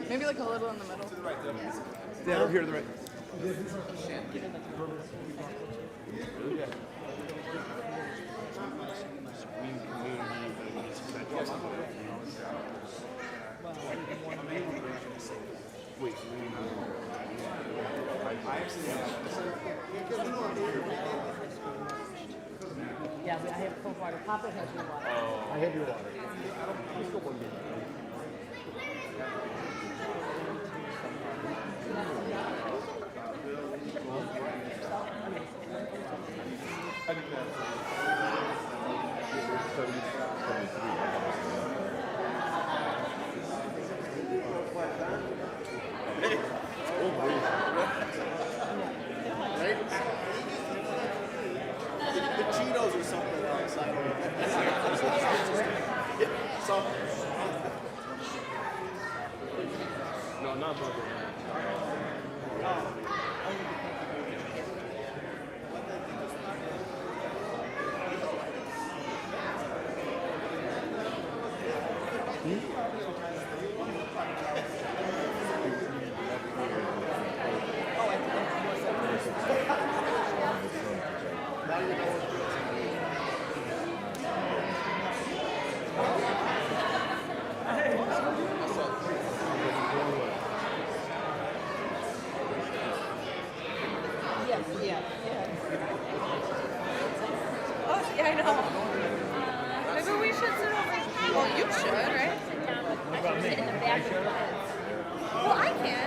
Maybe like a little in the middle. Yeah, over here to the right. Yeah, I have cold water. Papa has your water. I have your water. The Cheetos or something outside. No, not burger. Oh, yeah, I know. Maybe we should sit over. Well, you should, right? Well, I can.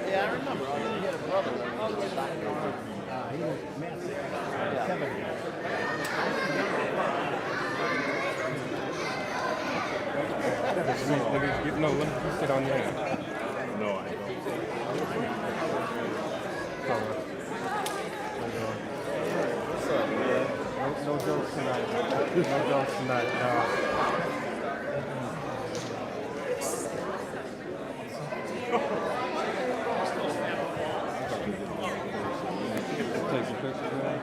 Yeah, I remember. He had a brother. He was massive. Kevin. No, let me sit on there. No, I don't. What's up, man? No jokes tonight. No jokes tonight. Take some pictures, man.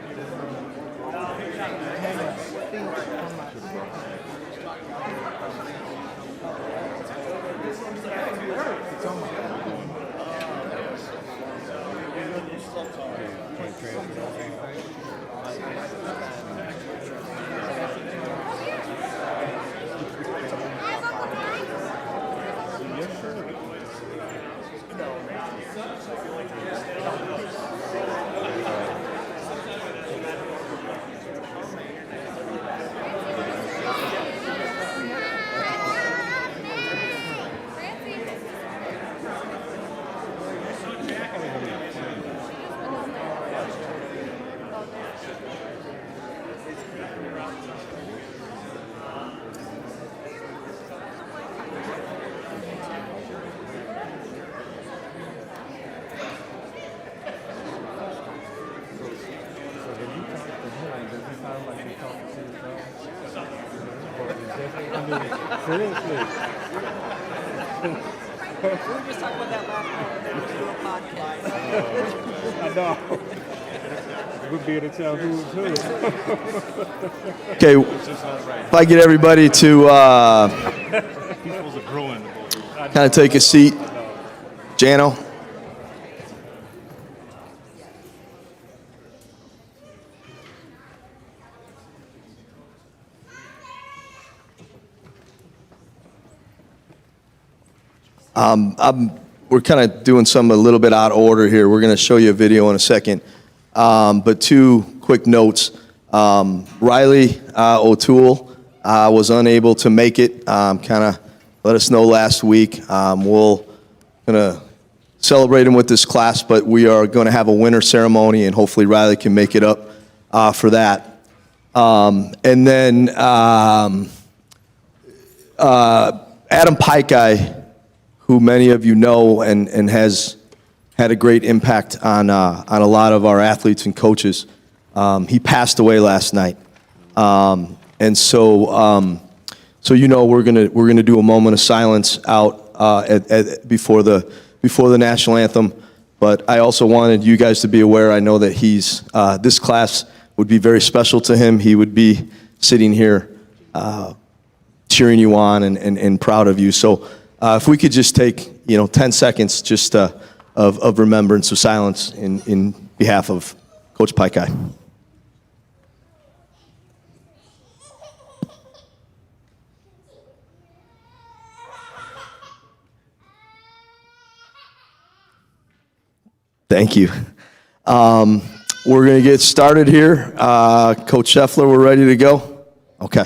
Seriously. We were just talking about that last night. We do a podcast. I know. We'll be able to tell who's who. Okay, if I get everybody to kind of take a seat. Jano. We're kind of doing some a little bit out of order here. We're going to show you a video in a second. But two quick notes. Riley O'Toole was unable to make it. Kind of let us know last week. We'll going to celebrate him with this class, but we are going to have a winter ceremony, and hopefully Riley can make it up for that. And then Adam Pike, who many of you know and has had a great impact on a lot of our athletes and coaches. He passed away last night. And so we're gonna do a moment of silence out before the national anthem. But I also wanted you guys to be aware. I know that this class would be very special to him. He would be sitting here cheering you on and proud of you. So if we could just take 10 seconds just of remembrance, of silence in behalf of Coach Paikai. Thank you. We're going to get started here. Coach Scheffler, we're ready to go? Okay.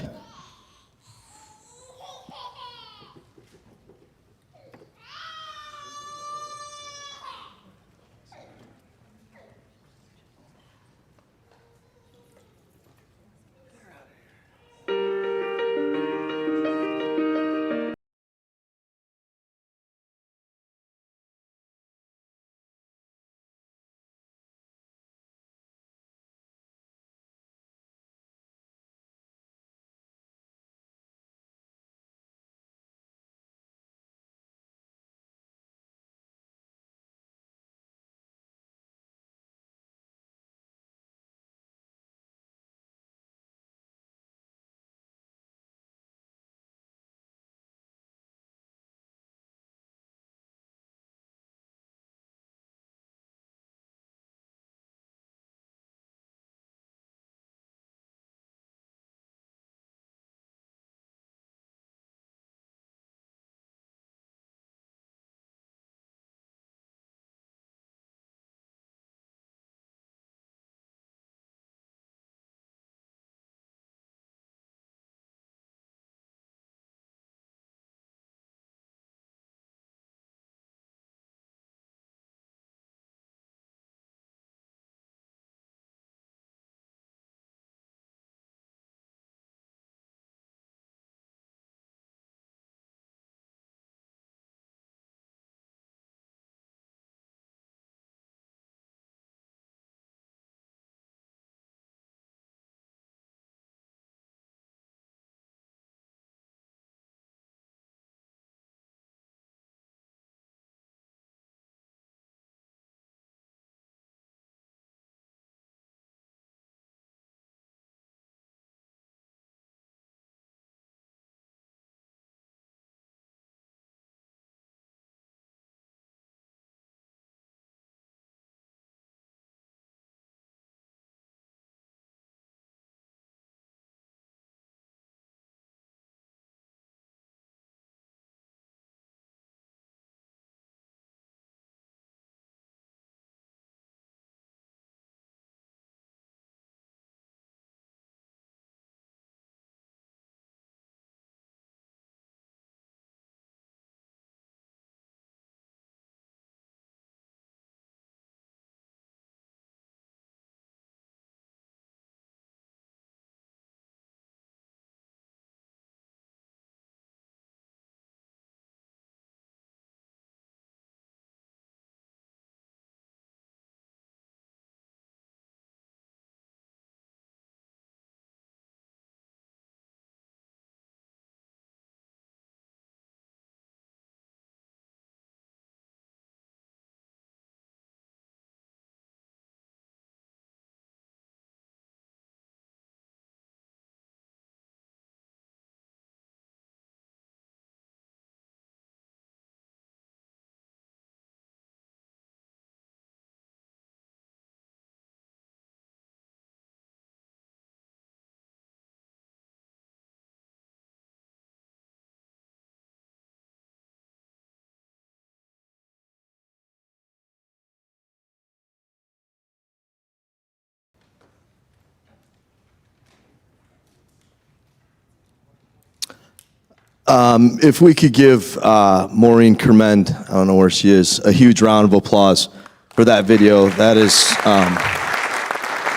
If we could give Maureen Kerman, I don't know where she is, a huge round of applause for that video. That is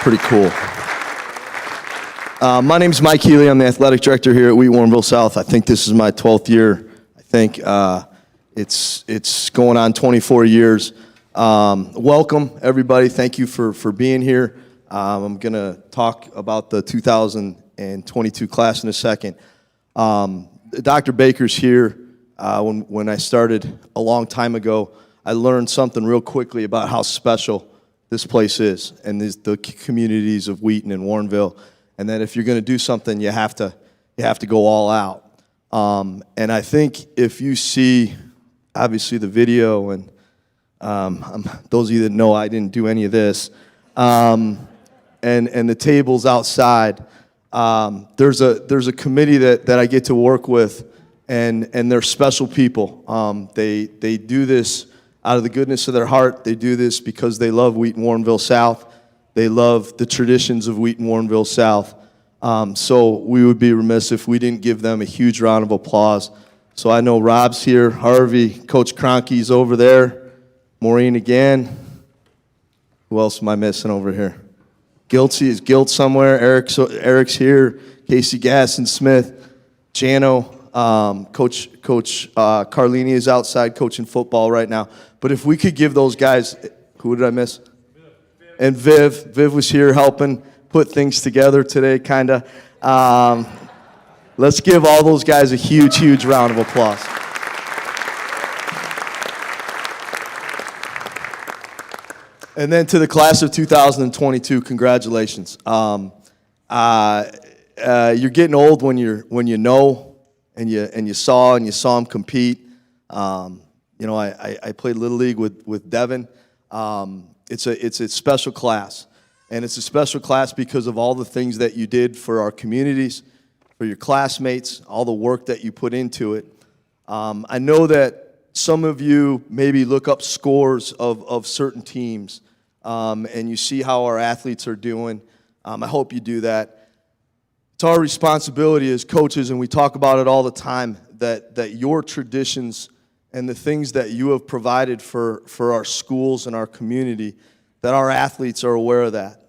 pretty cool. My name's Mike Healy. I'm the athletic director here at Wheaton Warrenville South. I think this is my 12th year, It's going on 24 years. Welcome, everybody. Thank you for being here. I'm going to talk about the 2022 class in a second. Dr. Baker's here. When I started a long time ago, I learned something real quickly about how special this place is and the communities of Wheaton and Warrenville, and that if you're going to do something, you have to go all out. And I think if you see, obviously, the video, and those of you that know I didn't do any of this, and the tables outside, there's a committee that I get to work with, and they're special people. They do this out of the goodness of their heart. They do this because they love Wheaton Warrenville South. They love the traditions of Wheaton Warrenville South. So we would be remiss if we didn't give them a huge round of applause. So I know Rob's here, Harvey, Coach Cronky's over there, Maureen again. Who else am I missing over here? Is Gilt somewhere? Eric's here. Casey Gasson Smith, Jano, Coach Carlini is outside coaching football right now. But if we could give those guys, who did I miss? And Viv was here helping put things together today, kind of. Let's give all those guys a huge round of applause. And then to the class of 2022, congratulations. You're getting old when you know and you saw them compete. I played Little League with Devin. It's a special class, and it's a special class because of all the things that you did for our communities, for your classmates, all the work that you put into it. I know that some of you maybe look up scores of certain teams, and you see how our athletes are doing. I hope you do that. It's our responsibility as coaches, and we talk about it all the time, that your traditions and the things that you have provided for our schools and our community, that our athletes are aware of that.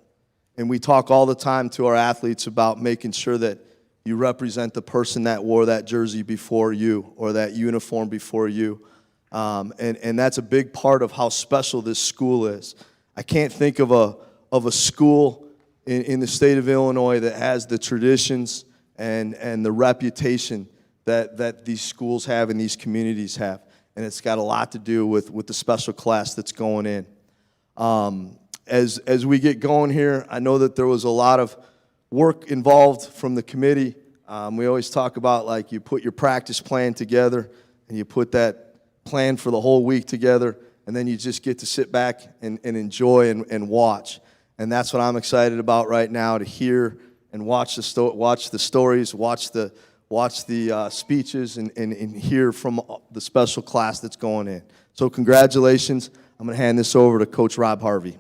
And we talk all the time to our athletes about making sure that you represent the person that wore that jersey before you or that uniform before you. And that's a big part of how special this school is. I can't think of a school in the state of Illinois that has the traditions and the reputation that these schools have and these communities have. And it's got a lot to do with the special class that's going in. As we get going here, I know that there was a lot of work involved from the committee. We always talk about, like, you put your practice plan together and you put that plan for the whole week together, and then you just get to sit back and enjoy and watch. And that's what I'm excited about right now, to hear and watch the stories, watch the speeches, and hear from the special class that's going in. So congratulations. I'm going to hand this over to Coach Rob Harvey.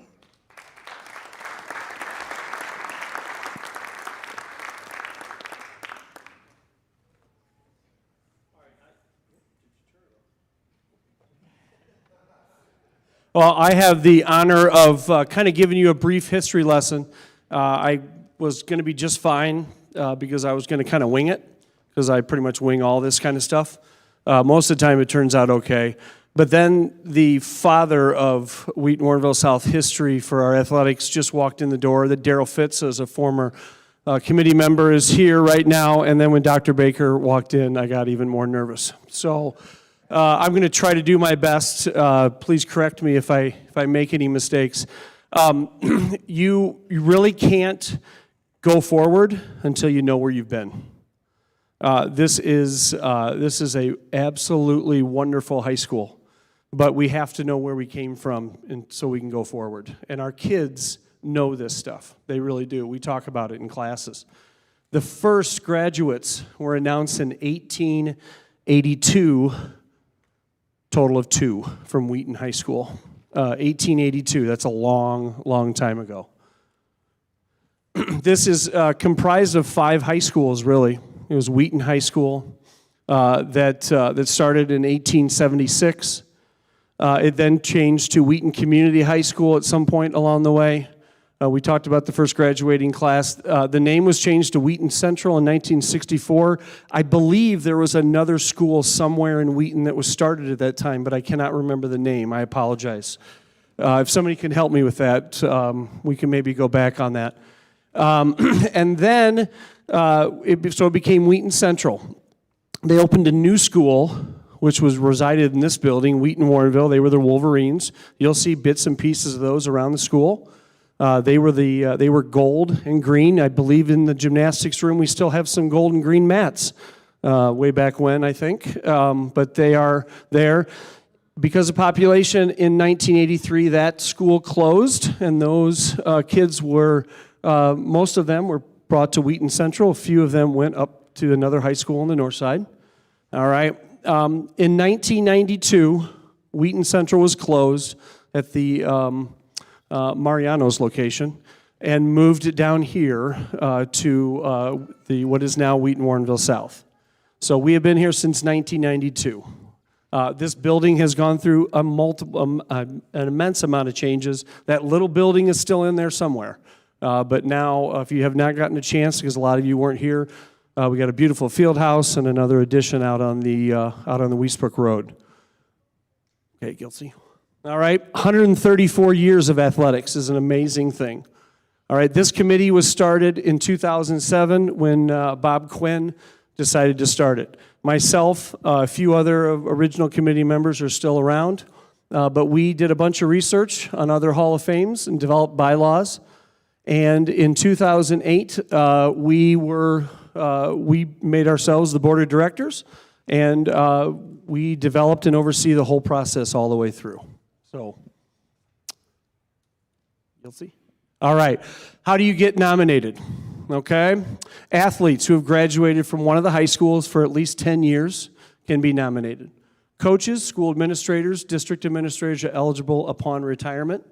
Well, I have the honor of kind of giving you a brief history lesson. I was going to be just fine because I was going to kind of wing it, because I pretty much wing all this kind of stuff. Most of the time it turns out okay. But then the father of Wheaton Warrenville South history for our athletics just walked in the door. That Daryl Fitz, as a former committee member, is here right now. And then when Dr. Baker walked in, I got even more nervous. So I'm going to try to do my best. Please correct me if I make any mistakes. You really can't go forward until you know where you've been. This is a absolutely wonderful high school, but we have to know where we came from, and so we can go forward. And our kids know this stuff. They really do. We talk about it in classes. The first graduates were announced in 1882. Total of 2 from Wheaton High School. 1882, that's a long time ago. This is comprised of 5 high schools, really. It was Wheaton High School that started in 1876. It then changed to Wheaton Community High School at some point along the way. We talked about the first graduating class. The name was changed to Wheaton Central in 1964. I believe there was another school somewhere in Wheaton that was started at that time, but I cannot remember the name. I apologize. If somebody can help me with that, we can maybe go back on that. And then, it became Wheaton Central. They opened a new school, which was resided in this building, Wheaton Warrenville. They were the Wolverines. You'll see bits and pieces of those around the school. They were gold and green. I believe in the gymnastics room we still have some gold and green mats, way back when, I think. But they are there. Because of population in 1983, that school closed, and those kids were, most of them were brought to Wheaton Central. A few of them went up to another high school on the north side. All right. In 1992, Wheaton Central was closed at the Mariano's location and moved it down here to what is now Wheaton Warrenville South. So we have been here since 1992. This building has gone through an immense amount of changes. That little building is still in there somewhere. But now, if you have not gotten a chance, because a lot of you weren't here, we got a beautiful field house and another addition out on the Weesbrook Road. Okay, Gilsey. All right, 134 years of athletics is an amazing thing. All right, this committee was started in 2007 when Bob Quinn decided to start it. Myself, a few other original committee members are still around, but we did a bunch of research on other Hall of Fames and developed bylaws. And in 2008, we made ourselves the board of directors, and we developed and oversee the whole process all the way through. So, you'll see. All right, how do you get nominated? Okay, athletes who have graduated from one of the high schools for at least 10 years can be nominated. Coaches, school administrators, district administrators are eligible upon retirement.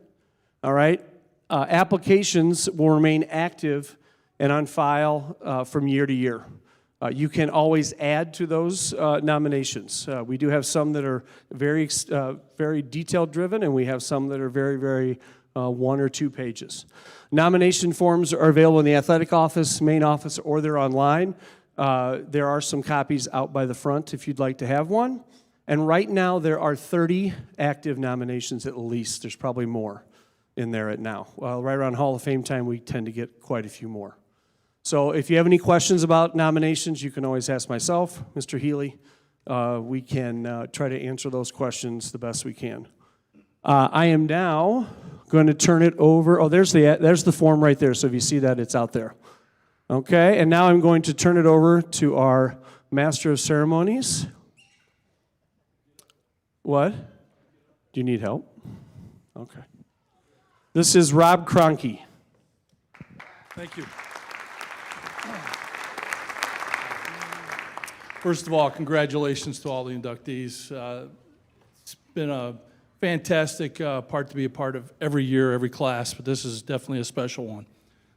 All right, applications will remain active and on file from year to year. You can always add to those nominations. We do have some that are very detailed driven, and we have some that are very 1 or 2 pages. Nomination forms are available in the athletic office, main office, or they're online. There are some copies out by the front if you'd like to have one. And right now there are 30 active nominations at least. There's probably more in there at now. Well, right around Hall of Fame time, we tend to get quite a few more. So if you have any questions about nominations, you can always ask myself, Mr. Healy. We can try to answer those questions the best we can. I am now going to turn it over. Oh, there's the form right there. So if you see that, it's out there. Okay, and now I'm going to turn it over to our Master of Ceremonies. What? Do you need help? Okay. This is Rob Cronky. Thank you. First of all, congratulations to all the inductees. It's been a fantastic part to be a part of every year, every class, but this is definitely a special one.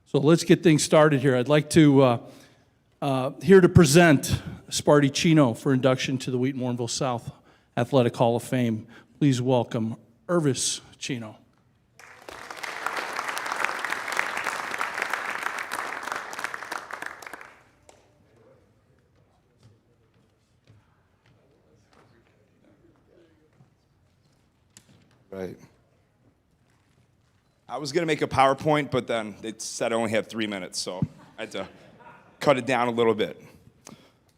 So let's get things started here. I'd like to here to present Sparty Chino for induction to the Wheaton Warrenville South Athletic Hall of Fame. Please welcome Irvis Chino. Right. I was going to make a PowerPoint, but then they said I only had 3 minutes, so I had to cut it down a little bit.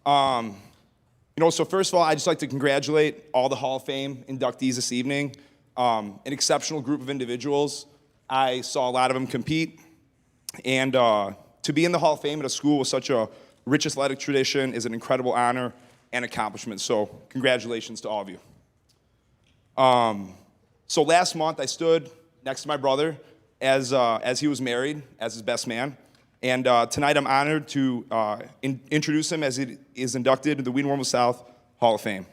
So first of all, I'd just like to congratulate all the Hall of Fame inductees this evening. An exceptional group of individuals. I saw a lot of them compete. And to be in the Hall of Fame at a school with such a rich athletic tradition is an incredible honor and accomplishment. So congratulations to all of you. So last month, I stood next to my brother as he was married, as his best man. And tonight, I'm honored to introduce him as he is inducted into the Wheaton Warrenville South Hall of Fame.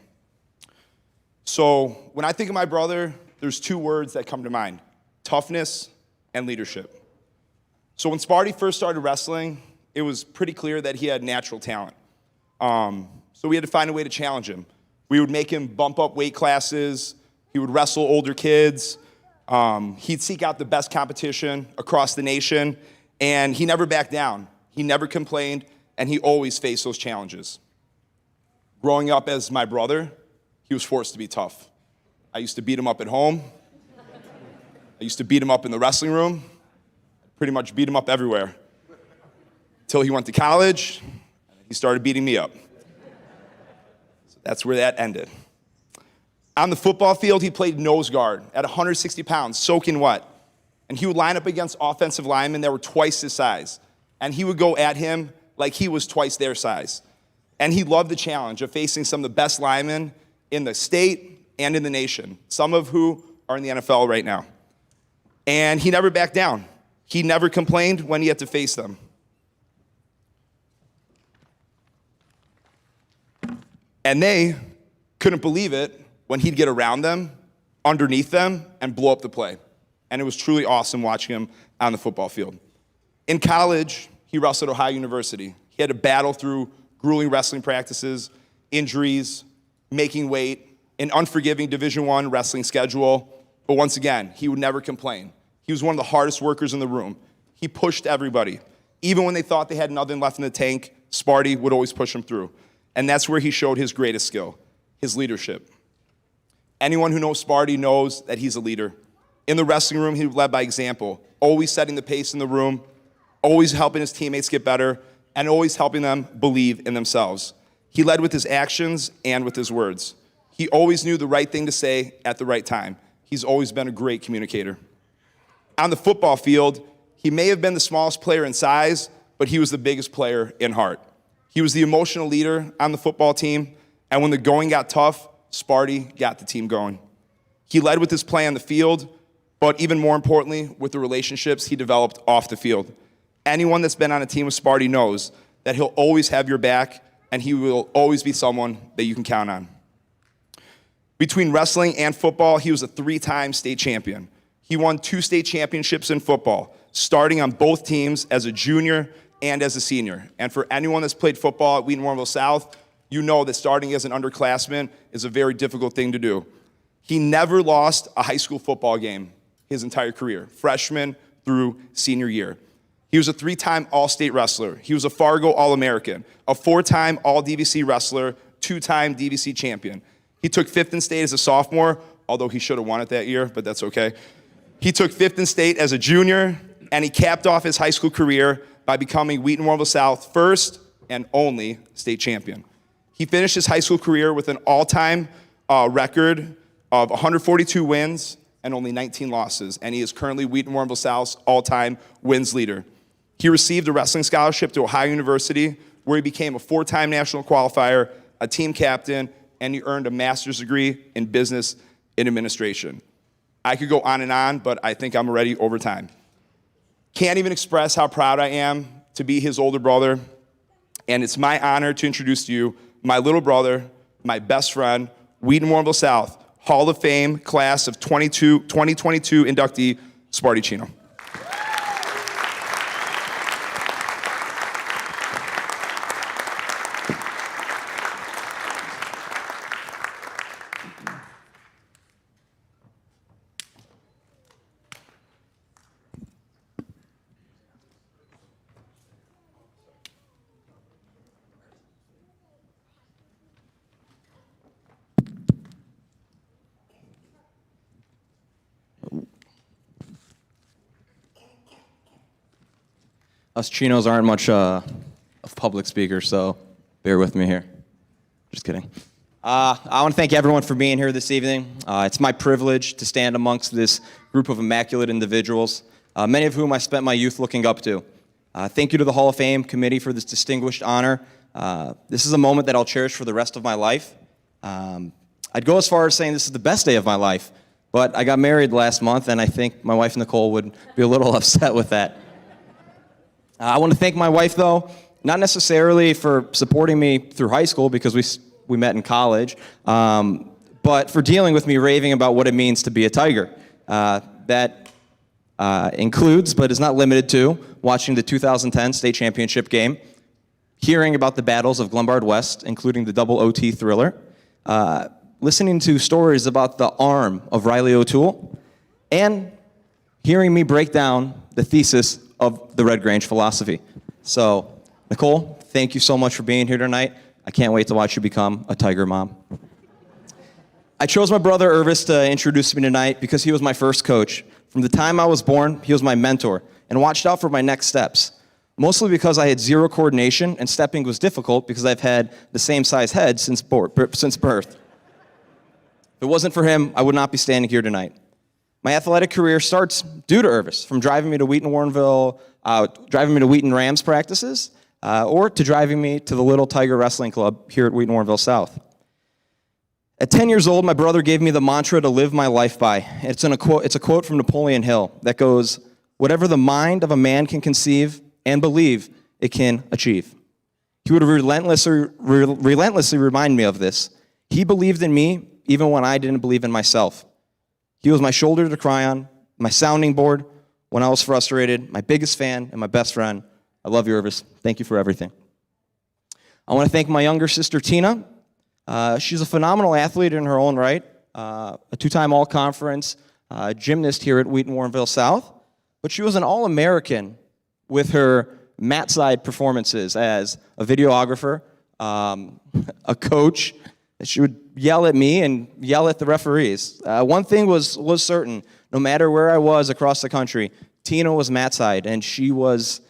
So when I think of my brother, there's 2 words that come to mind: toughness and leadership. So when Sparty first started wrestling, it was pretty clear that he had natural talent. So we had to find a way to challenge him. We would make him bump up weight classes. He would wrestle older kids. He'd seek out the best competition across the nation, and he never backed down. He never complained, and he always faced those challenges. Growing up as my brother, he was forced to be tough. I used to beat him up at home. I used to beat him up in the wrestling room. Pretty much beat him up everywhere. Until he went to college, he started beating me up. So that's where that ended. On the football field, he played nose guard at 160 pounds, soaking wet. And he would line up against offensive linemen that were twice his size. And he would go at him like he was twice their size. And he loved the challenge of facing some of the best linemen in the state and in the nation, some of who are in the NFL right now. And he never backed down. He never complained when he had to face them. And they couldn't believe it when he'd get around them, underneath them, and blow up the play. And it was truly awesome watching him on the football field. In college, he wrestled at Ohio University. He had to battle through grueling wrestling practices, injuries, making weight, an unforgiving Division I wrestling schedule. But once again, he would never complain. He was one of the hardest workers in the room. He pushed everybody. Even when they thought they had nothing left in the tank, Sparty would always push him through. And that's where he showed his greatest skill, his leadership. Anyone who knows Sparty knows that he's a leader. In the wrestling room, he led by example, always setting the pace in the room, always helping his teammates get better, and always helping them believe in themselves. He led with his actions and with his words. He always knew the right thing to say at the right time. He's always been a great communicator. On the football field, he may have been the smallest player in size, but he was the biggest player in heart. He was the emotional leader on the football team, and when the going got tough, Sparty got the team going. He led with his play on the field, but even more importantly, with the relationships he developed off the field. Anyone that's been on a team with Sparty knows that he'll always have your back, and he will always be someone that you can count on. Between wrestling and football, he was a 3-time state champion. He won 2 state championships in football, starting on both teams as a junior and as a senior. And for anyone that's played football at Wheaton Warrenville South, you know that starting as an underclassman is a very difficult thing to do. He never lost a high school football game his entire career, freshman through senior year. He was a 3-time All-State wrestler. He was a Fargo All-American, a 4-time All-DVC wrestler, 2-time DVC champion. He took 5th in state as a sophomore, although he should have won it that year, but that's okay. He took 5th in state as a junior, and he capped off his high school career by becoming Wheaton Warrenville South first and only state champion. He finished his high school career with an all-time record of 142 wins and only 19 losses, and he is currently Wheaton Warrenville South's all-time wins leader. He received a wrestling scholarship to Ohio University, where he became a 4-time national qualifier, a team captain, and he earned a master's degree in business administration. I could go on, but I think I'm already over time. Can't even express how proud I am to be his older brother, and it's my honor to introduce to you my little brother, my best friend, Wheaton Warrenville South Hall of Fame class of 2022 inductee, Sparty Chino. Us Chinos aren't much of public speakers, so bear with me here. Just kidding. I want to thank everyone for being here this evening. It's my privilege to stand amongst this group of immaculate individuals, many of whom I spent my youth looking up to. Thank you to the Hall of Fame committee for this distinguished honor. This is a moment that I'll cherish for the rest of my life. I'd go as far as saying this is the best day of my life, but I got married last month, and I think my wife Nicole would be a little upset with that. I want to thank my wife, though, not necessarily for supporting me through high school because we met in college, but for dealing with me raving about what it means to be a Tiger. That includes, but is not limited to, watching the 2010 state championship game, hearing about the battles of Glenbard West, including the double OT thriller, listening to stories about the arm of Riley O'Toole, and hearing me break down the thesis of the Red Grange philosophy. So, Nicole, thank you so much for being here tonight. I can't wait to watch you become a Tiger mom. I chose my brother Irvis to introduce me tonight because he was my first coach. From the time I was born, he was my mentor and watched out for my next steps. Mostly because I had zero coordination and stepping was difficult because I've had the same size head since birth. If it wasn't for him, I would not be standing here tonight. My athletic career starts due to Irvis, from driving me to Wheaton Warrenville, driving me to Wheaton Rams practices, or to driving me to the Little Tiger Wrestling Club here at Wheaton Warrenville South. At 10 years old, my brother gave me the mantra to live my life by. It's a quote from Napoleon Hill that goes, "Whatever the mind of a man can conceive and believe, it can achieve." He would relentlessly remind me of this. He believed in me even when I didn't believe in myself. He was my shoulder to cry on, my sounding board when I was frustrated, my biggest fan, and my best friend. I love you, Irvis. Thank you for everything. I want to thank my younger sister, Tina. She's a phenomenal athlete in her own right, a two-time all-conference gymnast here at Wheaton Warrenville South, but she was an All-American with her mat side performances as a videographer, a coach. She would yell at me and yell at the referees. One thing was certain: no matter where I was across the country, Tina was mat side, and she was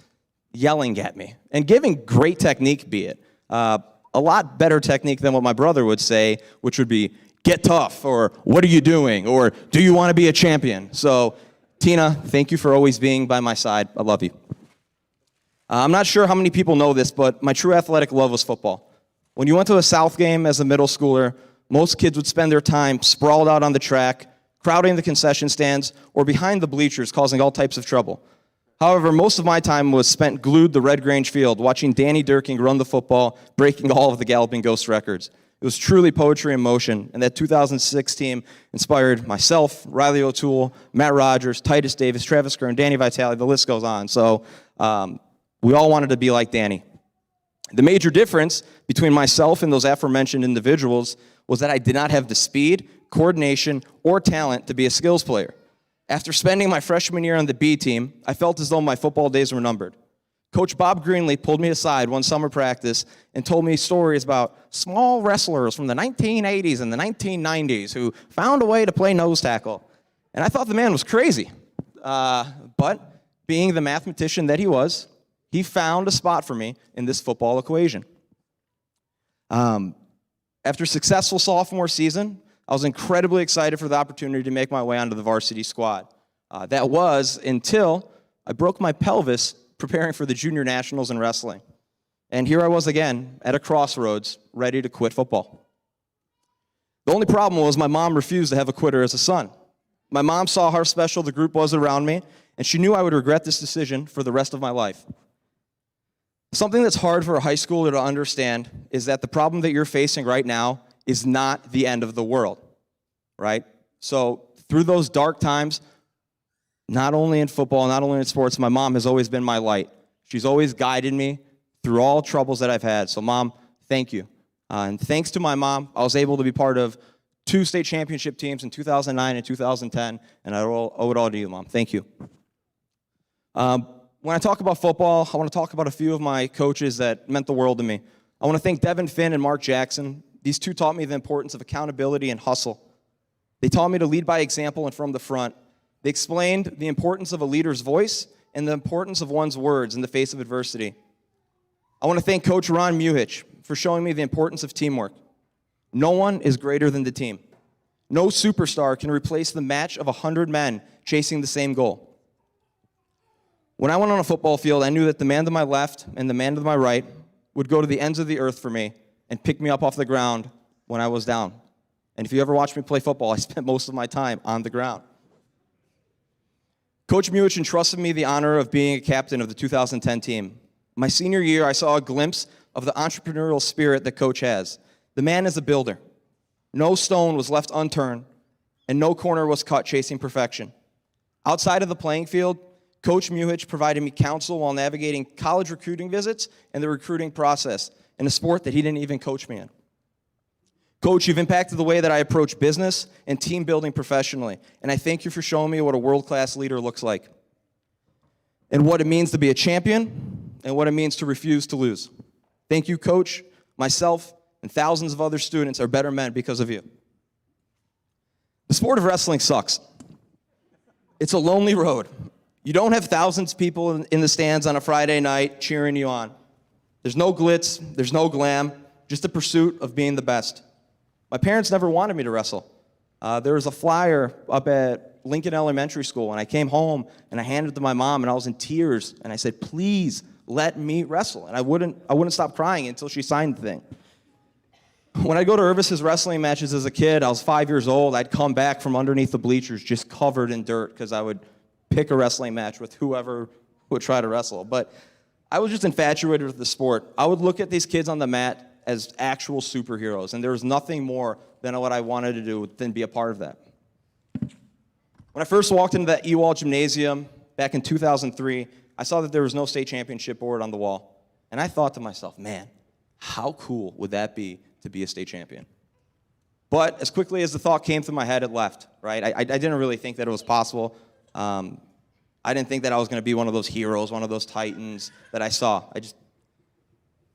yelling at me and giving great technique, be it. A lot better technique than what my brother would say, which would be, "Get tough," or "What are you doing?" or "Do you want to be a champion?" So, Tina, thank you for always being by my side. I love you. I'm not sure how many people know this, but my true athletic love was football. When you went to a South game as a middle schooler, most kids would spend their time sprawled out on the track, crowding the concession stands, or behind the bleachers, causing all types of trouble. However, most of my time was spent glued to Red Grange Field, watching Danny Durking run the football, breaking all of the Galloping Ghost records. It was truly poetry in motion, and that 2006 team inspired myself, Riley O'Toole, Matt Rogers, Titus Davis, Travis Kern, Danny Vitale, the list goes on. So we all wanted to be like Danny. The major difference between myself and those aforementioned individuals was that I did not have the speed, coordination, or talent to be a skills player. After spending my freshman year on the B team, I felt as though my football days were numbered. Coach Bob Greenlee pulled me aside one summer practice and told me stories about small wrestlers from the 1980s and the 1990s who found a way to play nose tackle. And I thought the man was crazy. But being the mathematician that he was, he found a spot for me in this football equation. After a successful sophomore season, I was incredibly excited for the opportunity to make my way onto the varsity squad. That was until I broke my pelvis preparing for the junior nationals in wrestling. And here I was again at a crossroads, ready to quit football. The only problem was my mom refused to have a quitter as a son. My mom saw how special the group was around me, and she knew I would regret this decision for the rest of my life. Something that's hard for a high schooler to understand is that the problem that you're facing right now is not the end of the world, right? So through those dark times, not only in football, not only in sports, my mom has always been my light. She's always guided me through all troubles that I've had. So Mom, thank you. And thanks to my mom, I was able to be part of 2 state championship teams in 2009 and 2010, and I owe it all to you, Mom. Thank you. When I talk about football, I want to talk about a few of my coaches that meant the world to me. I want to thank Devin Finn and Mark Jackson. These two taught me the importance of accountability and hustle. They taught me to lead by example and from the front. They explained the importance of a leader's voice and the importance of one's words in the face of adversity. I want to thank Coach Ron Muhich for showing me the importance of teamwork. No one is greater than the team. No superstar can replace the match of 100 men chasing the same goal. When I went on a football field, I knew that the man to my left and the man to my right would go to the ends of the earth for me and pick me up off the ground when I was down. And if you ever watched me play football, I spent most of my time on the ground. Coach Muhich entrusted me the honor of being a captain of the 2010 team. My senior year, I saw a glimpse of the entrepreneurial spirit that Coach has. The man is a builder. No stone was left unturned, and no corner was cut chasing perfection. Outside of the playing field, Coach Muhich provided me counsel while navigating college recruiting visits and the recruiting process in a sport that he didn't even coach me in. Coach, you've impacted the way that I approach business and team building professionally, and I thank you for showing me what a world-class leader looks like and what it means to be a champion and what it means to refuse to lose. Thank you, Coach. Myself and thousands of other students are better men because of you. The sport of wrestling sucks. It's a lonely road. You don't have thousands of people in the stands on a Friday night cheering you on. There's no glitz, there's no glam, just the pursuit of being the best. My parents never wanted me to wrestle. There was a flyer up at Lincoln Elementary School, and I came home and I handed it to my mom, and I was in tears, and I said, please let me wrestle. And I wouldn't stop crying until she signed the thing. When I go to Irvis's wrestling matches as a kid, I was 5 years old, I'd come back from underneath the bleachers just covered in dirt because I would pick a wrestling match with whoever would try to wrestle. But I was just infatuated with the sport. I would look at these kids on the mat as actual superheroes, and there was nothing more than what I wanted to do than be a part of that. When I first walked into that Ewald Gymnasium back in 2003, I saw that there was no state championship board on the wall. And I thought to myself, man, how cool would that be to be a state champion? But as quickly as the thought came through my head, it left, right? I didn't really think that it was possible. I didn't think that I was going to be one of those heroes, one of those titans that I saw. I just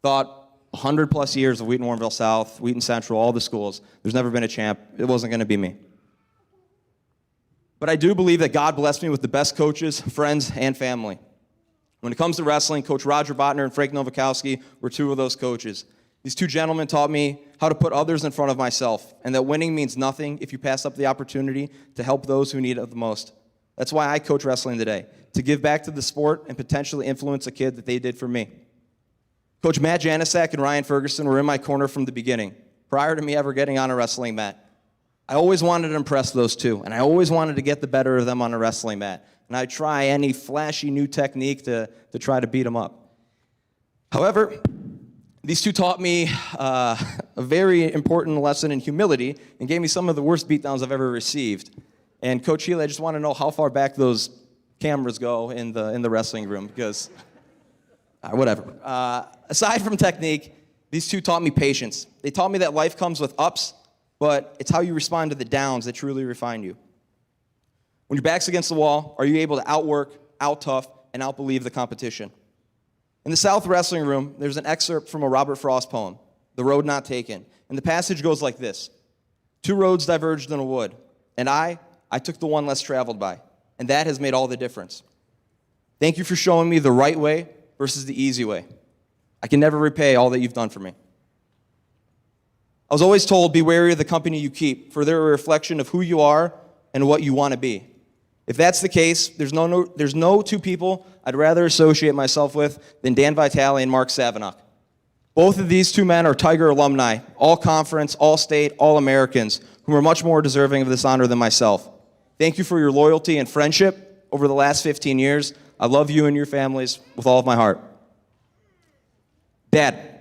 thought 100-plus years of Wheaton Warrenville South, Wheaton Central, all the schools, there's never been a champ. It wasn't going to be me. But I do believe that God blessed me with the best coaches, friends, and family. When it comes to wrestling, Coach Roger Botner and Frank Nowakowski were two of those coaches. These two gentlemen taught me how to put others in front of myself, and that winning means nothing if you pass up the opportunity to help those who need it the most. That's why I coach wrestling today, to give back to the sport and potentially influence a kid that they did for me. Coach Matt Janisak and Ryan Ferguson were in my corner from the beginning, prior to me ever getting on a wrestling mat. I always wanted to impress those two, and I always wanted to get the better of them on a wrestling mat. And I'd try any flashy new technique to try to beat them up. However, these two taught me a very important lesson in humility and gave me some of the worst beatdowns I've ever received. And Coach Healy, I just want to know how far back those cameras go in the wrestling room, because whatever. Aside from technique, these two taught me patience. They taught me that life comes with ups, but it's how you respond to the downs that truly refine you. When your back's against the wall, are you able to outwork, out-tough, and outbelieve the competition? In the South Wrestling Room, there's an excerpt from a Robert Frost poem, The Road Not Taken. And the passage goes like this: 2 roads diverged in a wood, and I took the one less traveled by, and that has made all the difference. Thank you for showing me the right way versus the easy way. I can never repay all that you've done for me. I was always told, be wary of the company you keep, for they're a reflection of who you are and what you want to be. If that's the case, there's no two people I'd rather associate myself with than Dan Vitale and Mark Savinok. Both of these two men are Tiger alumni, all conference, all state, all Americans, who are much more deserving of this honor than myself. Thank you for your loyalty and friendship over the last 15 years. I love you and your families with all of my heart. Dad,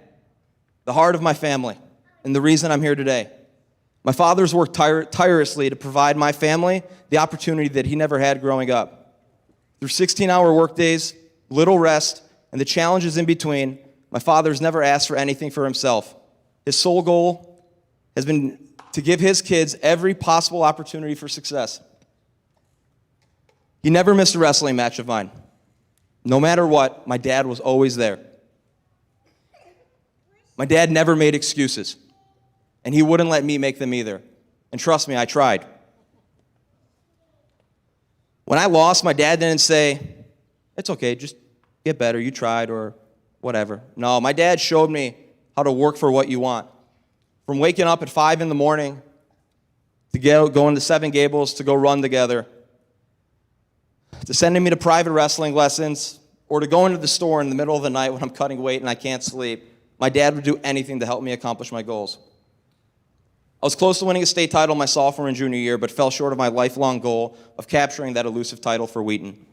the heart of my family, and the reason I'm here today. My father's worked tirelessly to provide my family the opportunity that he never had growing up. Through 16-hour workdays, little rest, and the challenges in between, my father's never asked for anything for himself. His sole goal has been to give his kids every possible opportunity for success. He never missed a wrestling match of mine. No matter what, my dad was always there. My dad never made excuses, and he wouldn't let me make them either. And trust me, I tried. When I lost, my dad didn't say, it's okay, just get better, you tried, or whatever. No, my dad showed me how to work for what you want. From waking up at 5 in the morning to going to Seven Gables to go run together, to sending me to private wrestling lessons, or to going to the store in the middle of the night when I'm cutting weight and I can't sleep, my dad would do anything to help me accomplish my goals. I was close to winning a state title my sophomore and junior year, but fell short of my lifelong goal of capturing that elusive title for Wheaton.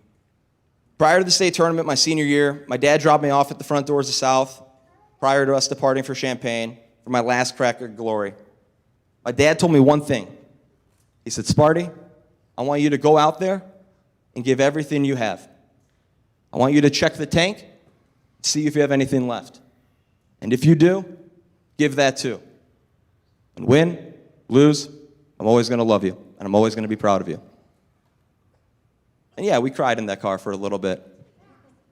Prior to the state tournament my senior year, my dad dropped me off at the front doors of South prior to us departing for Champaign for my last crack at glory. My dad told me one thing. He said, Sparty, I want you to go out there and give everything you have. I want you to check the tank, see if you have anything left. And if you do, give that too. And win, lose, I'm always going to love you, and I'm always going to be proud of you. And yeah, we cried in that car for a little bit.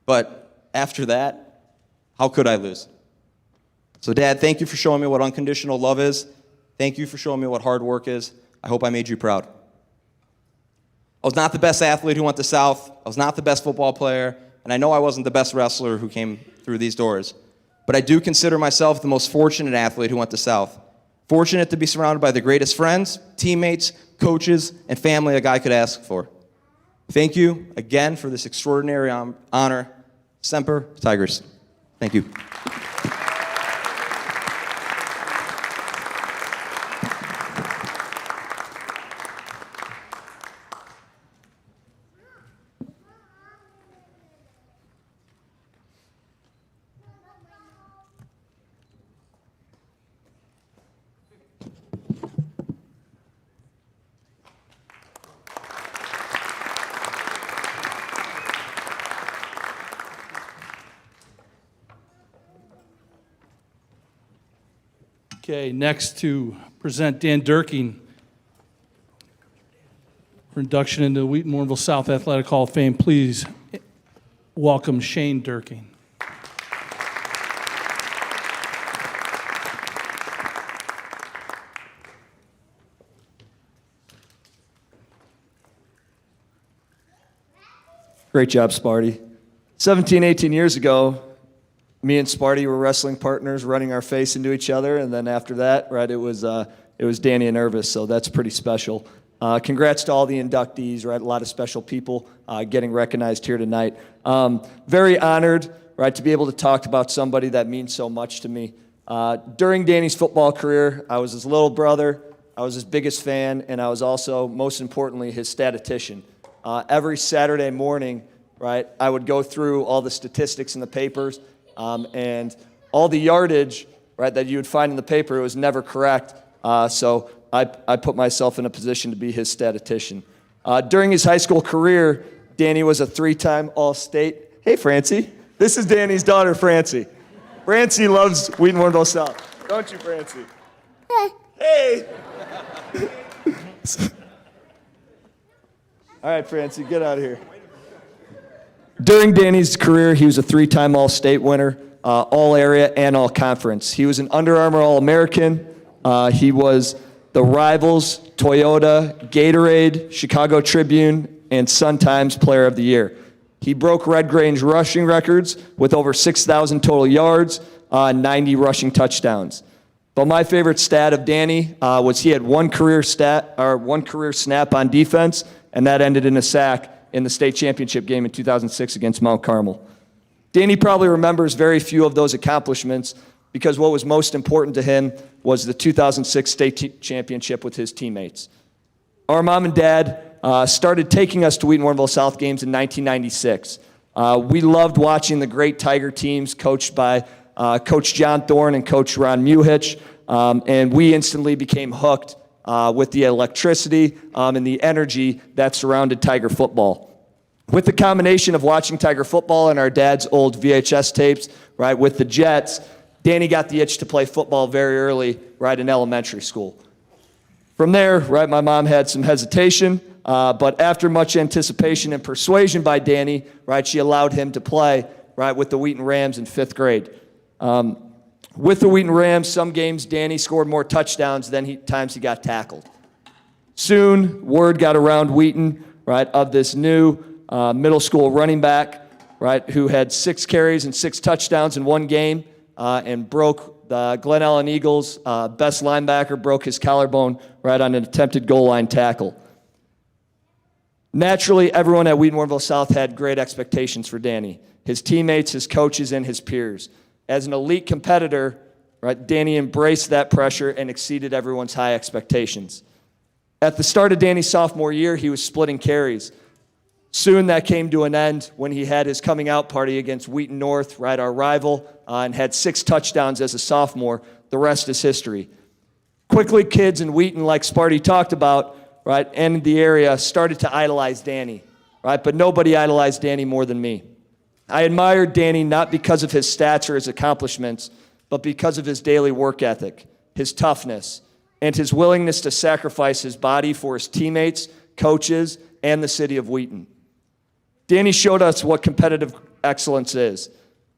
But after that, how could I lose? So Dad, thank you for showing me what unconditional love is. Thank you for showing me what hard work is. I hope I made you proud. I was not the best athlete who went to South. I was not the best football player. And I know I wasn't the best wrestler who came through these doors. But I do consider myself the most fortunate athlete who went to South. Fortunate to be surrounded by the greatest friends, teammates, coaches, and family a guy could ask for. Thank you again for this extraordinary honor. Semper Tigers. Thank you. Okay, next to present Dan Durkin for induction into the Wheaton Warrenville South Athletic Hall of Fame. Please welcome Shane Durkin. Great job, Sparty. 17, 18 years ago, me and Sparty were wrestling partners, running our face into each other, and then after that, right, it was Danny and Irvis, so that's pretty special. Congrats to all the inductees, right? A lot of special people getting recognized here tonight. Very honored, right, to be able to talk about somebody that means so much to me. During Danny's football career, I was his little brother, I was his biggest fan, and I was also, most importantly, his statistician. Every Saturday morning, right, I would go through all the statistics in the papers, and all the yardage, right, that you would find in the paper, it was never correct. So I put myself in a position to be his statistician. During his high school career, Danny was a 3-time All-State. Hey, Francie. This is Danny's daughter, Francie. Francie loves Wheaton Warrenville South. Don't you, Francie? Hey. All right, Francie, get out of here. During Danny's career, he was a 3-time All-State winner, All-Area and All-Conference. He was an Under Armour All-American. He was the Rivals, Toyota, Gatorade, Chicago Tribune, and Sun-Times Player of the Year. He broke Red Grange rushing records with over 6,000 total yards, 90 rushing touchdowns. But my favorite stat of Danny was he had one career snap on defense, and that ended in a sack in the state championship game in 2006 against Mount Carmel. Danny probably remembers very few of those accomplishments because what was most important to him was the 2006 state championship with his teammates. Our mom and dad started taking us to Wheaton Warrenville South games in 1996. We loved watching the great Tiger teams coached by Coach John Thorne and Coach Ron Muhich, and we instantly became hooked with the electricity and the energy that surrounded Tiger football. With the combination of watching Tiger football and our dad's old VHS tapes, right, with the Jets, Danny got the itch to play football very early, right, in elementary school. From there, right, my mom had some hesitation, but after much anticipation and persuasion by Danny, right, she allowed him to play, right, with the Wheaton Rams in 5th grade. With the Wheaton Rams, some games Danny scored more touchdowns than times he got tackled. Soon, word got around Wheaton, right, of this new middle school running back, right, who had 6 carries and 6 touchdowns in one game and broke the Glen Ellen Eagles' best linebacker, broke his collarbone, right, on an attempted goal line tackle. Naturally, everyone at Wheaton Warrenville South had great expectations for Danny, his teammates, his coaches, and his peers. As an elite competitor, right, Danny embraced that pressure and exceeded everyone's high expectations. At the start of Danny's sophomore year, he was splitting carries. Soon that came to an end when he had his coming out party against Wheaton North, right, our rival, and had 6 touchdowns as a sophomore. The rest is history. Quickly, kids in Wheaton, like Sparty talked about, right, and the area started to idolize Danny, right, but nobody idolized Danny more than me. I admired Danny not because of his stats or his accomplishments, but because of his daily work ethic, his toughness, and his willingness to sacrifice his body for his teammates, coaches, and the city of Wheaton. Danny showed us what competitive excellence is.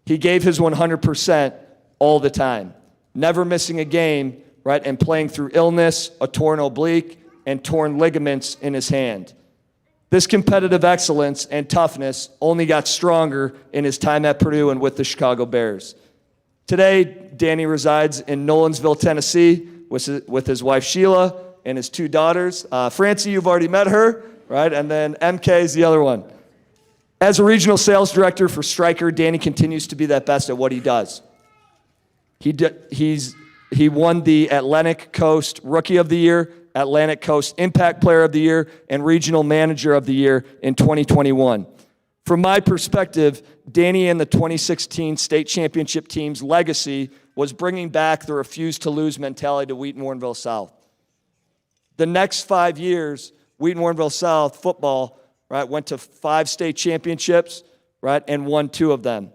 He gave his 100% all the time, never missing a game, right, and playing through illness, a torn oblique, and torn ligaments in his hand. This competitive excellence and toughness only got stronger in his time at Purdue and with the Chicago Bears. Today, Danny resides in Nolensville, Tennessee, with his wife Sheila and his 2 daughters. Francie, you've already met her, right? And then MK is the other one. As a regional sales director for Stryker, Danny continues to be that best at what he does. He won the Atlantic Coast Rookie of the Year, Atlantic Coast Impact Player of the Year, and Regional Manager of the Year in 2021. From my perspective, Danny and the 2016 state championship team's legacy was bringing back the refuse-to-lose mentality to Wheaton Warrenville South. The next 5 years, Wheaton Warrenville South football, right, went to 5 state championships, right, and won 2 of them.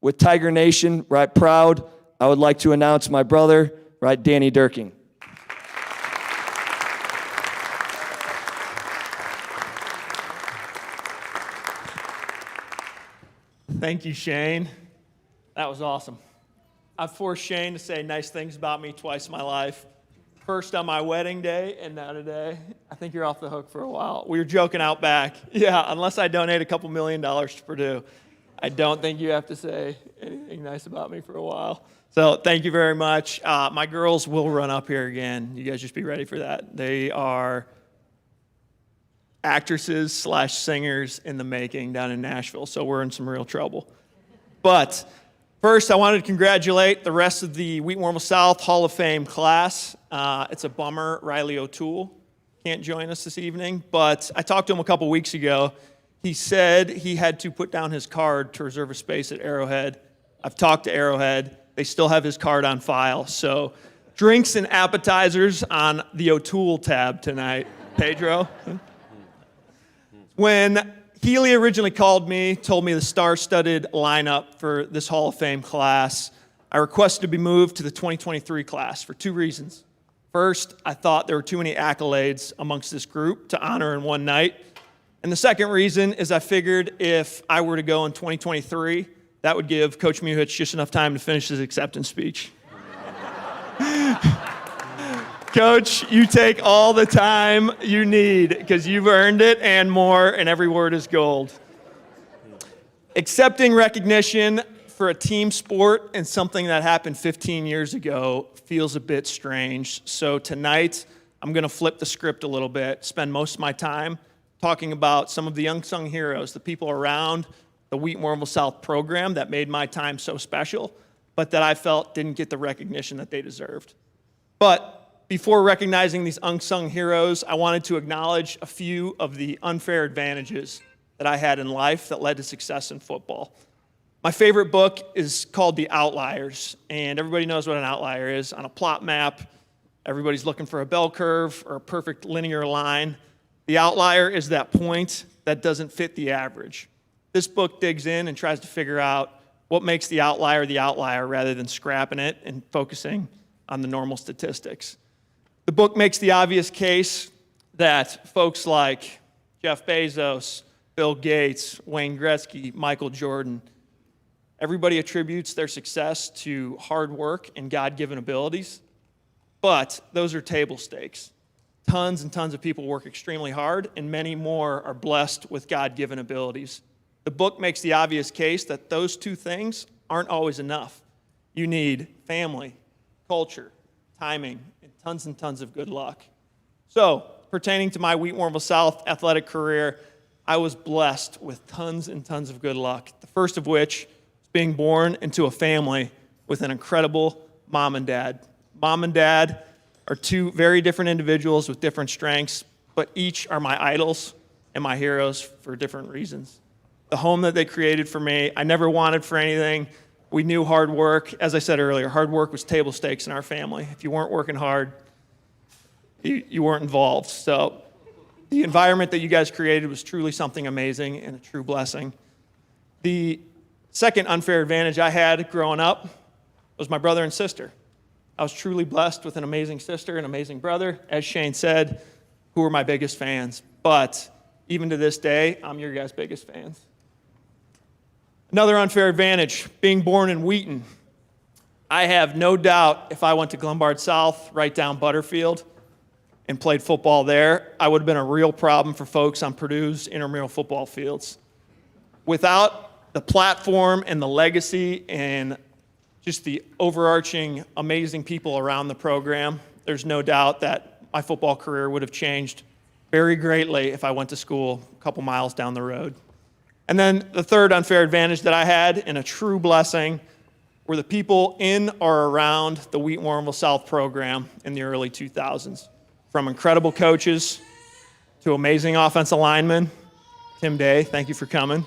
With Tiger Nation, right, proud, I would like to announce my brother, right, Danny Durking. Thank you, Shane. That was awesome. I've forced Shane to say nice things about me twice in my life. First on my wedding day, and now today. I think you're off the hook for a while. We were joking out back. Yeah, unless I donate a couple $1 million to Purdue, I don't think you have to say anything nice about me for a while. So thank you very much. My girls will run up here again. You guys just be ready for that. They are actresses / singers in the making down in Nashville, so we're in some real trouble. But first, I wanted to congratulate the rest of the Wheaton Warrenville South Hall of Fame class. It's a bummer Riley O'Toole can't join us this evening, but I talked to him a couple weeks ago. He said he had to put down his card to reserve a space at Arrowhead. I've talked to Arrowhead. They still have his card on file, so drinks and appetizers on the O'Toole tab tonight. Pedro? When Healy originally called me, told me the star-studded lineup for this Hall of Fame class, I requested to be moved to the 2023 class for 2 reasons. First, I thought there were too many accolades amongst this group to honor in one night. And the second reason is I figured if I were to go in 2023, that would give Coach Muhich just enough time to finish his acceptance speech. Coach, you take all the time you need because you've earned it and more, and every word is gold. Accepting recognition for a team sport and something that happened 15 years ago feels a bit strange. So tonight, I'm going to flip the script a little bit, spend most of my time talking about some of the unsung heroes, the people around the Wheaton Warrenville South program that made my time so special, but that I felt didn't get the recognition that they deserved. But before recognizing these unsung heroes, I wanted to acknowledge a few of the unfair advantages that I had in life that led to success in football. My favorite book is called The Outliers, and everybody knows what an outlier is. On a plot map, everybody's looking for a bell curve or a perfect linear line. The outlier is that point that doesn't fit the average. This book digs in and tries to figure out what makes the outlier rather than scrapping it and focusing on the normal statistics. The book makes the obvious case that folks like Jeff Bezos, Bill Gates, Wayne Gretzky, Michael Jordan, everybody attributes their success to hard work and God-given abilities, but those are table stakes. Tons and tons of people work extremely hard, and many more are blessed with God-given abilities. The book makes the obvious case that those 2 things aren't always enough. You need family, culture, timing, and tons of good luck. So, pertaining to my Wheaton Warrenville South athletic career, I was blessed with tons and tons of good luck. The first of which is being born into a family with an incredible mom and dad. Mom and dad are 2 very different individuals with different strengths, but each are my idols and my heroes for different reasons. The home that they created for me, I never wanted for anything. We knew hard work. As I said earlier, hard work was table stakes in our family. If you weren't working hard, you weren't involved. So the environment that you guys created was truly something amazing and a true blessing. The second unfair advantage I had growing up was my brother and sister. I was truly blessed with an amazing sister, an amazing brother. As Shane said, who are my biggest fans. But even to this day, I'm your guys' biggest fans. Another unfair advantage, being born in Wheaton. I have no doubt if I went to Glenbard South, right down Butterfield, and played football there, I would have been a real problem for folks on Purdue's intramural football fields. Without the platform and the legacy and just the overarching amazing people around the program, there's no doubt that my football career would have changed very greatly if I went to school a couple miles down the road. And then the third unfair advantage that I had, and a true blessing, were the people in or around the Wheaton Warrenville South program in the early 2000s. From incredible coaches to amazing offensive linemen, Tim Day, thank you for coming,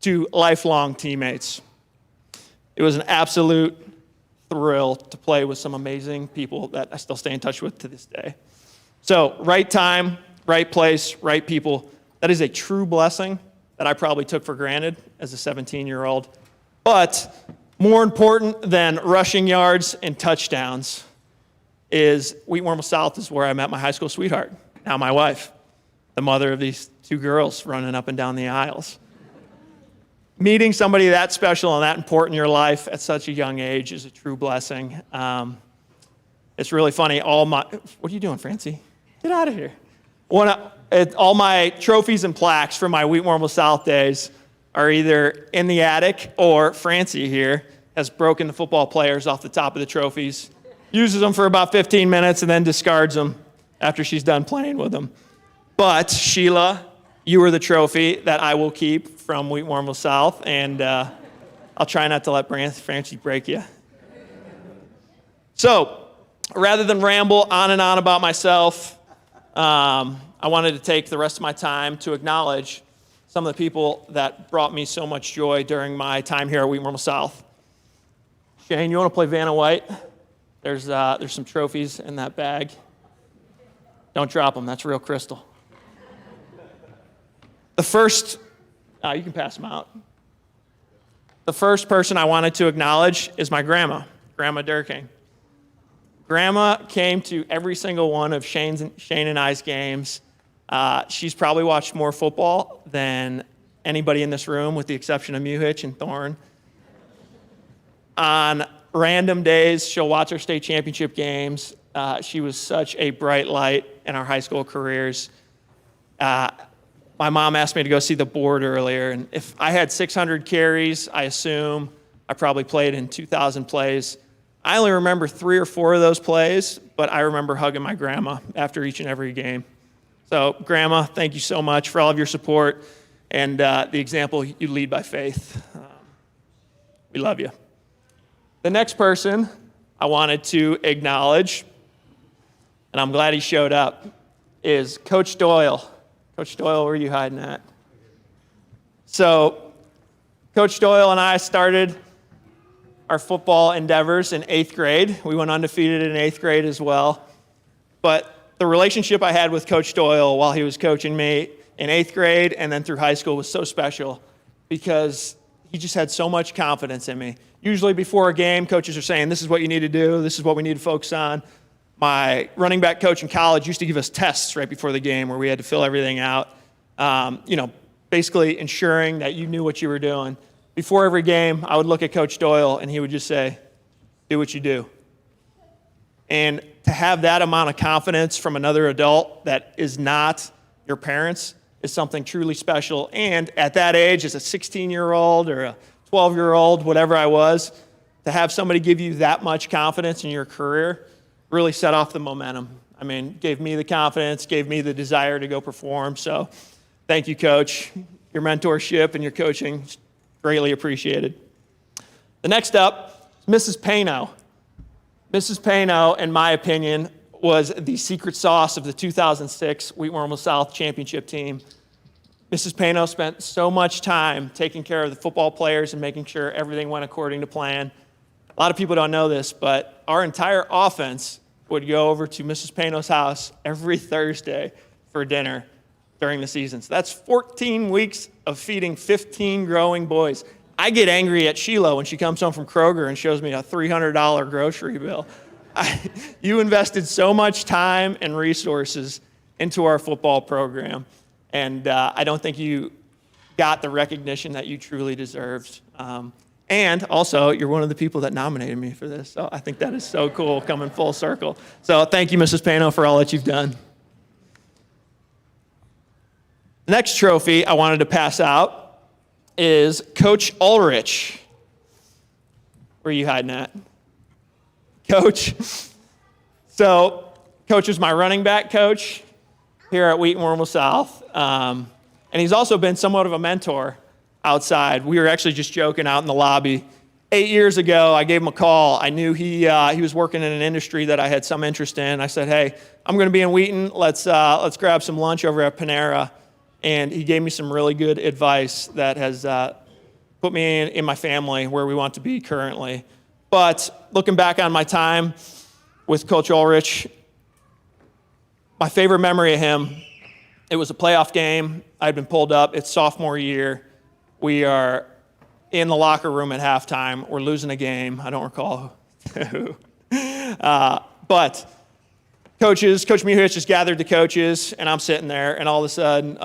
to lifelong teammates. It was an absolute thrill to play with some amazing people that I still stay in touch with to this day. So, right time, right place, right people. That is a true blessing that I probably took for granted as a 17-year-old. But more important than rushing yards and touchdowns is Wheaton Warrenville South is where I met my high school sweetheart, now my wife, the mother of these two girls running up and down the aisles. Meeting somebody that special and that important in your life at such a young age is a true blessing. It's really funny. What are you doing, Francie? Get out of here. All my trophies and plaques from my Wheaton Warrenville South days are either in the attic or Francie here has broken the football players off the top of the trophies, uses them for about 15 minutes, and then discards them after she's done playing with them. But Sheila, you are the trophy that I will keep from Wheaton Warrenville South, and I'll try not to let Francie break you. So, rather than ramble on and on about myself, I wanted to take the rest of my time to acknowledge some of the people that brought me so much joy during my time here at Wheaton Warrenville South. Shane, you want to play Vanna White? There's some trophies in that bag. Don't drop them. That's real crystal. The first, you can pass them out. The first person I wanted to acknowledge is my grandma, Grandma Durking. Grandma came to every single one of Shane and I's games. She's probably watched more football than anybody in this room, with the exception of Muhitch and Thorne. On random days, she'll watch our state championship games. She was such a bright light in our high school careers. My mom asked me to go see the board earlier, and if I had 600 carries, I assume I probably played in 2,000 plays. I only remember 3 or 4 of those plays, but I remember hugging my grandma after each and every game. So, Grandma, thank you so much for all of your support and the example you lead by faith. We love you. The next person I wanted to acknowledge, and I'm glad he showed up, is Coach Doyle. Coach Doyle, where are you hiding at? So, Coach Doyle and I started our football endeavors in 8th grade. We went undefeated in 8th grade as well. But the relationship I had with Coach Doyle while he was coaching me in 8th grade and then through high school was so special because he just had so much confidence in me. Usually before a game, coaches are saying, this is what you need to do, this is what we need to focus on. My running back coach in college used to give us tests right before the game where we had to fill everything out, basically ensuring that you knew what you were doing. Before every game, I would look at Coach Doyle, and he would just say, do what you do. And to have that amount of confidence from another adult that is not your parents is something truly special. And at that age, as a 16-year-old or a 12-year-old, whatever I was, to have somebody give you that much confidence in your career really set off the momentum. I mean, gave me the confidence, gave me the desire to go perform. So thank you, Coach. Your mentorship and your coaching, greatly appreciated. The next up is Mrs. Payno. Mrs. Payno, in my opinion, was the secret sauce of the 2006 Wheaton Warrenville South championship team. Mrs. Payno spent so much time taking care of the football players and making sure everything went according to plan. A lot of people don't know this, but our entire offense would go over to Mrs. Payno's house every Thursday for dinner during the season. So that's 14 weeks of feeding 15 growing boys. I get angry at Sheila when she comes home from Kroger and shows me a $300 grocery bill. You invested so much time and resources into our football program, and I don't think you got the recognition that you truly deserved. And also, you're one of the people that nominated me for this, so I think that is so cool, coming full circle. So thank you, Mrs. Pano, for all that you've done. The next trophy I wanted to pass out is Coach Ulrich. Where are you hiding at? Coach. So, Coach was my running back coach here at Wheaton Warrenville South. And he's also been somewhat of a mentor outside. We were actually just joking out in the lobby. 8 years ago, I gave him a call. I knew he was working in an industry that I had some interest in. I said, hey, I'm going to be in Wheaton. Let's grab some lunch over at Panera. And he gave me some really good advice that has put me in my family where we want to be currently. But looking back on my time with Coach Ulrich, my favorite memory of him, it was a playoff game. I'd been pulled up. It's sophomore year. We are in the locker room at halftime. We're losing a game. I don't recall who. But Coach Mihich just gathered the coaches, and I'm sitting there, and all of a sudden,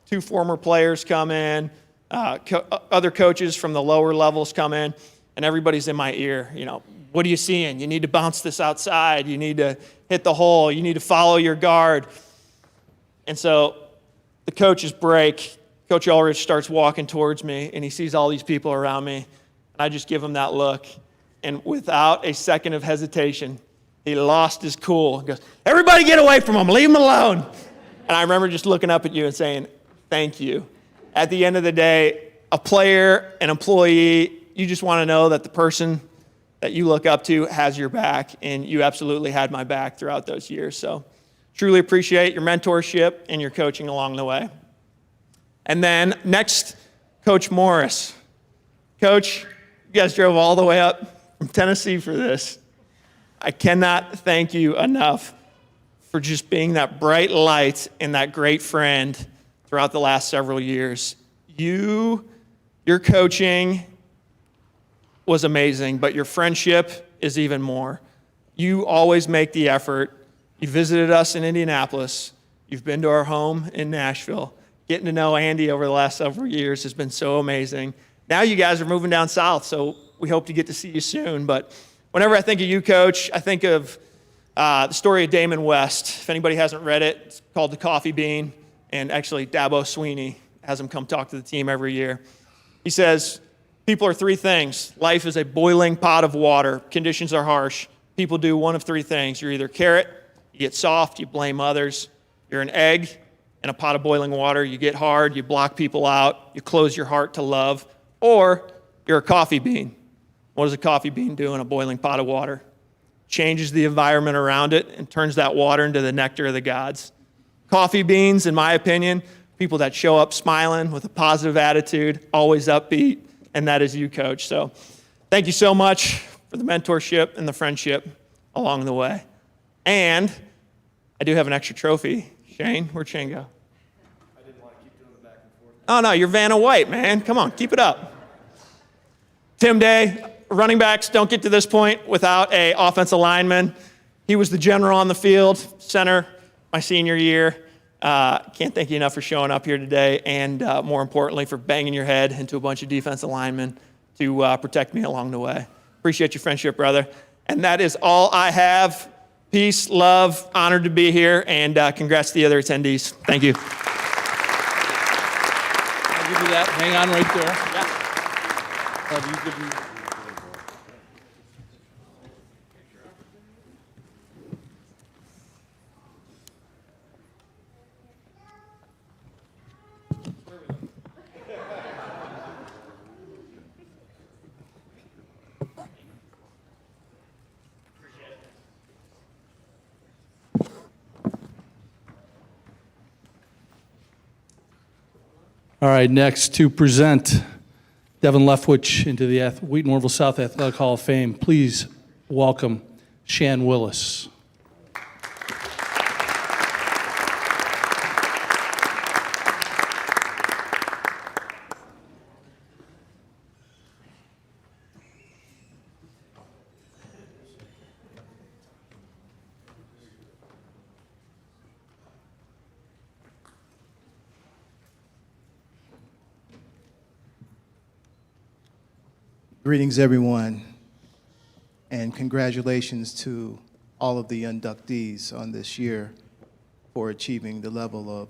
2 former players come in, other coaches from the lower levels come in, and everybody's in my ear. You know, what are you seeing? You need to bounce this outside. You need to hit the hole. You need to follow your guard. And so the coaches break. Coach Ulrich starts walking towards me, and he sees all these people around me, and I just give him that look. And without a second of hesitation, he lost his cool. He goes, everybody get away from him. Leave him alone. And I remember just looking up at you and saying, thank you. At the end of the day, a player, an employee, you just want to know that the person that you look up to has your back, and you absolutely had my back throughout those years. So truly appreciate your mentorship and your coaching along the way. And then next, Coach Morris. Coach, you guys drove all the way up from Tennessee for this. I cannot thank you enough for just being that bright light and that great friend throughout the last several years. Your coaching was amazing, but your friendship is even more. You always make the effort. You visited us in Indianapolis. You've been to our home in Nashville. Getting to know Andy over the last several years has been so amazing. Now you guys are moving down south, so we hope to get to see you soon. But whenever I think of you, Coach, I think of the story of Damon West. If anybody hasn't read it, it's called The Coffee Bean. And actually, Dabo Sweeney has him come talk to the team every year. He says, people are 3 things. Life is a boiling pot of water. Conditions are harsh. People do one of 3 things. You're either carrot, you get soft, you blame others. You're an egg in a pot of boiling water. You get hard, you block people out, you close your heart to love. Or you're a coffee bean. What does a coffee bean do in a boiling pot of water? Changes the environment around it and turns that water into the nectar of the gods. Coffee beans, in my opinion, people that show up smiling with a positive attitude, always upbeat, and that is you, Coach. So thank you so much for the mentorship and the friendship along the way. And I do have an extra trophy. Shane, where'd Shane go? I didn't want to keep doing the back and forth. Oh, no, you're Vanna White, man. Come on, keep it up. Tim Day, running backs don't get to this point without a offensive lineman. He was the general on the field, center, my senior year. Can't thank you enough for showing up here today, and more importantly, for banging your head into a bunch of defensive linemen to protect me along the way. Appreciate your friendship, brother. And that is all I have. Peace, love, honored to be here, and congrats to the other attendees. Thank you. I'll give you that. Hang on right there. Yeah. You give me. All right, next to present Devin Leftwich into the Wheaton Warrenville South Athletic Hall of Fame, please welcome Shan Willis. Greetings, everyone, and congratulations to all of the inductees on this year for achieving the level of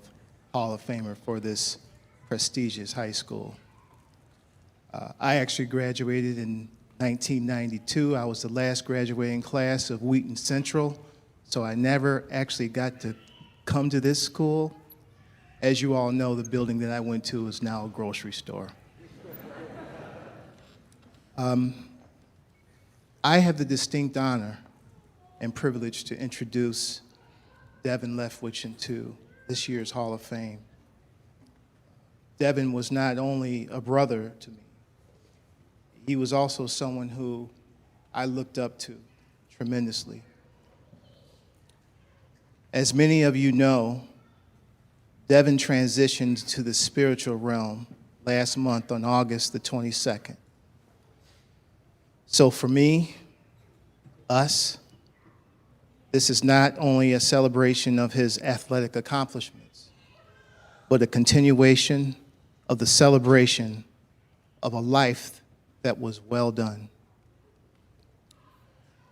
Hall of Famer for this prestigious high school. I actually graduated in 1992. I was the last graduating class of Wheaton Central, so I never actually got to come to this school. As you all know, the building that I went to is now a grocery store. I have the distinct honor and privilege to introduce Devin Leftwich into this year's Hall of Fame. Devin was not only a brother to me, he was also someone who I looked up to tremendously. As many of you know, Devin transitioned to the spiritual realm last month on August the 22nd. So for me, us, this is not only a celebration of his athletic accomplishments, but a continuation of the celebration of a life that was well done.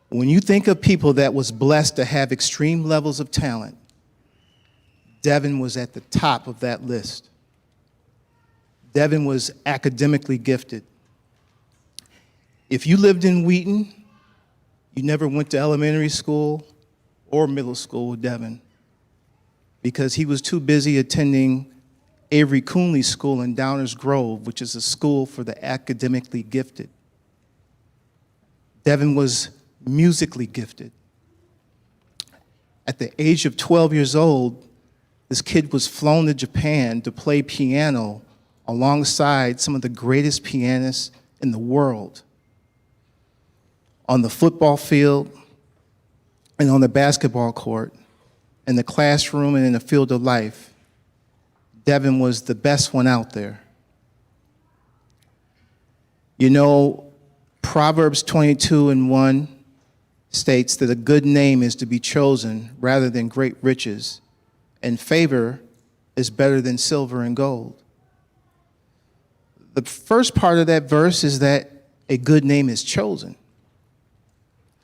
When you think of people that was blessed to have extreme levels of talent, Devin was at the top of that list. Devin was academically gifted. If you lived in Wheaton, you never went to elementary school or middle school with Devin because he was too busy attending Avery Coonley School in Downers Grove, which is a school for the academically gifted. Devin was musically gifted. At the age of 12 years old, this kid was flown to Japan to play piano alongside some of the greatest pianists in the world. On the football field and on the basketball court, in the classroom and in the field of life, Devin was the best one out there. You know, Proverbs 22:1 states that a good name is to be chosen rather than great riches, and favor is better than silver and gold. The first part of that verse is that a good name is chosen.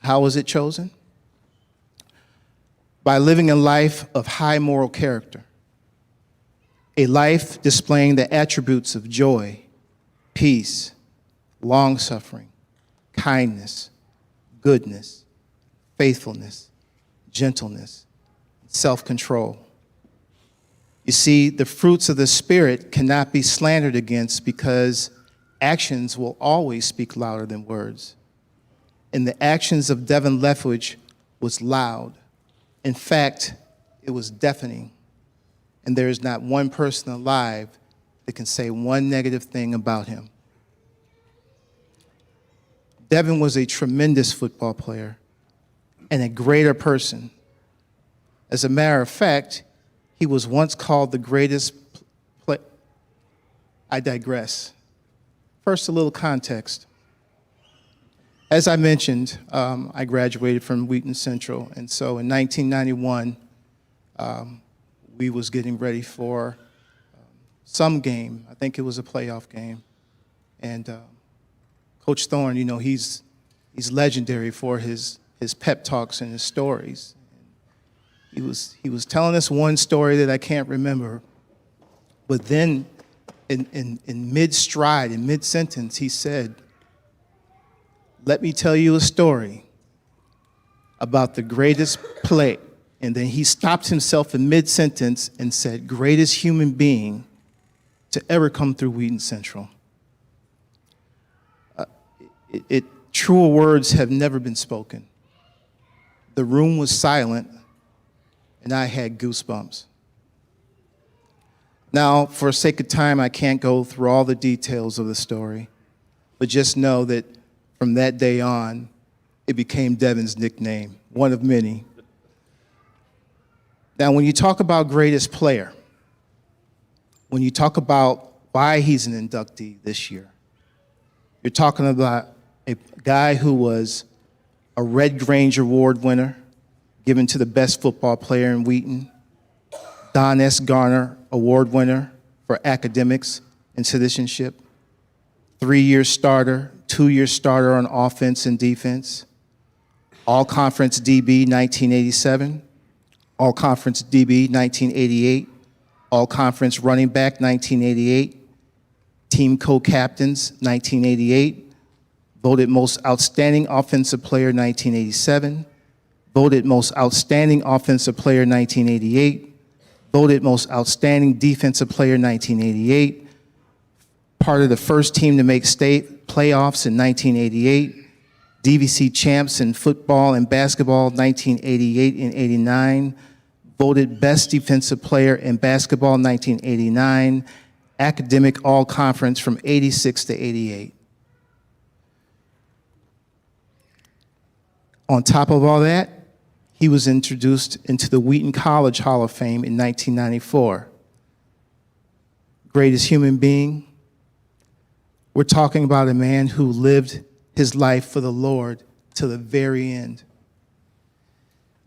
How was it chosen? By living a life of high moral character, a life displaying the attributes of joy, peace, long-suffering, kindness, goodness, faithfulness, gentleness, self-control. You see, the fruits of the Spirit cannot be slandered against because actions will always speak louder than words. And the actions of Devin Leftwich was loud. In fact, it was deafening. And there is not one person alive that can say one negative thing about him. Devin was a tremendous football player and a greater person. As a matter of fact, he was once called the greatest player. I digress. First, a little context. As I mentioned, I graduated from Wheaton Central, and so in 1991, we was getting ready for some game. I think it was a playoff game, and Coach Thorne, you know, he's legendary for his pep talks and his stories. He was telling us one story that I can't remember, but then in mid-stride, in mid-sentence, he said, "Let me tell you a story about the greatest play." And then he stopped himself in mid-sentence and said, "Greatest human being to ever come through Wheaton Central." Truer words have never been spoken. The room was silent, and I had goosebumps. Now, for sake of time, I can't go through all the details of the story, but just know that from that day on, it became Devin's nickname, one of many. Now, when you talk about greatest player, when you talk about why he's an inductee this year, you're talking about a guy who was a Red Grange Award winner, given to the best football player in Wheaton, Don S. Garner Award winner for academics and citizenship, 3-year starter, two-year starter on offense and defense, All-Conference DB 1987, All-Conference DB 1988, All-Conference running back 1988, team co-captains 1988, voted most outstanding offensive player 1987, voted most outstanding offensive player 1988, voted most outstanding defensive player 1988, part of the first team to make state playoffs in 1988, DVC champs in football and basketball 1988 and 89, voted best defensive player in basketball 1989, academic all-conference from 86 to 88. On top of all that, he was introduced into the Wheaton College Hall of Fame in 1994. Greatest human being. We're talking about a man who lived his life for the Lord to the very end.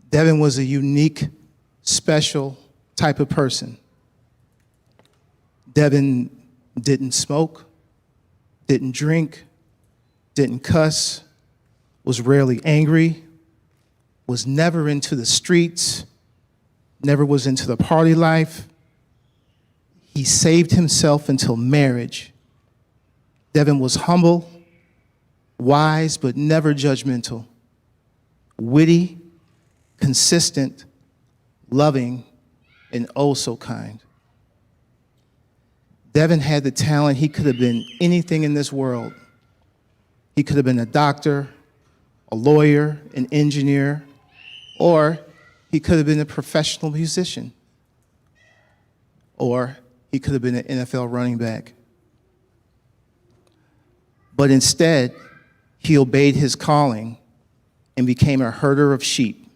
Devin was a unique, special type of person. Devin didn't smoke, didn't drink, didn't cuss, was rarely angry, was never into the streets, never was into the party life. He saved himself until marriage. Devin was humble, wise, but never judgmental, witty, consistent, loving, and oh so kind. Devin had the talent. He could have been anything in this world. He could have been a doctor, a lawyer, an engineer, or he could have been a professional musician, or he could have been an NFL running back. But instead, he obeyed his calling and became a herder of sheep,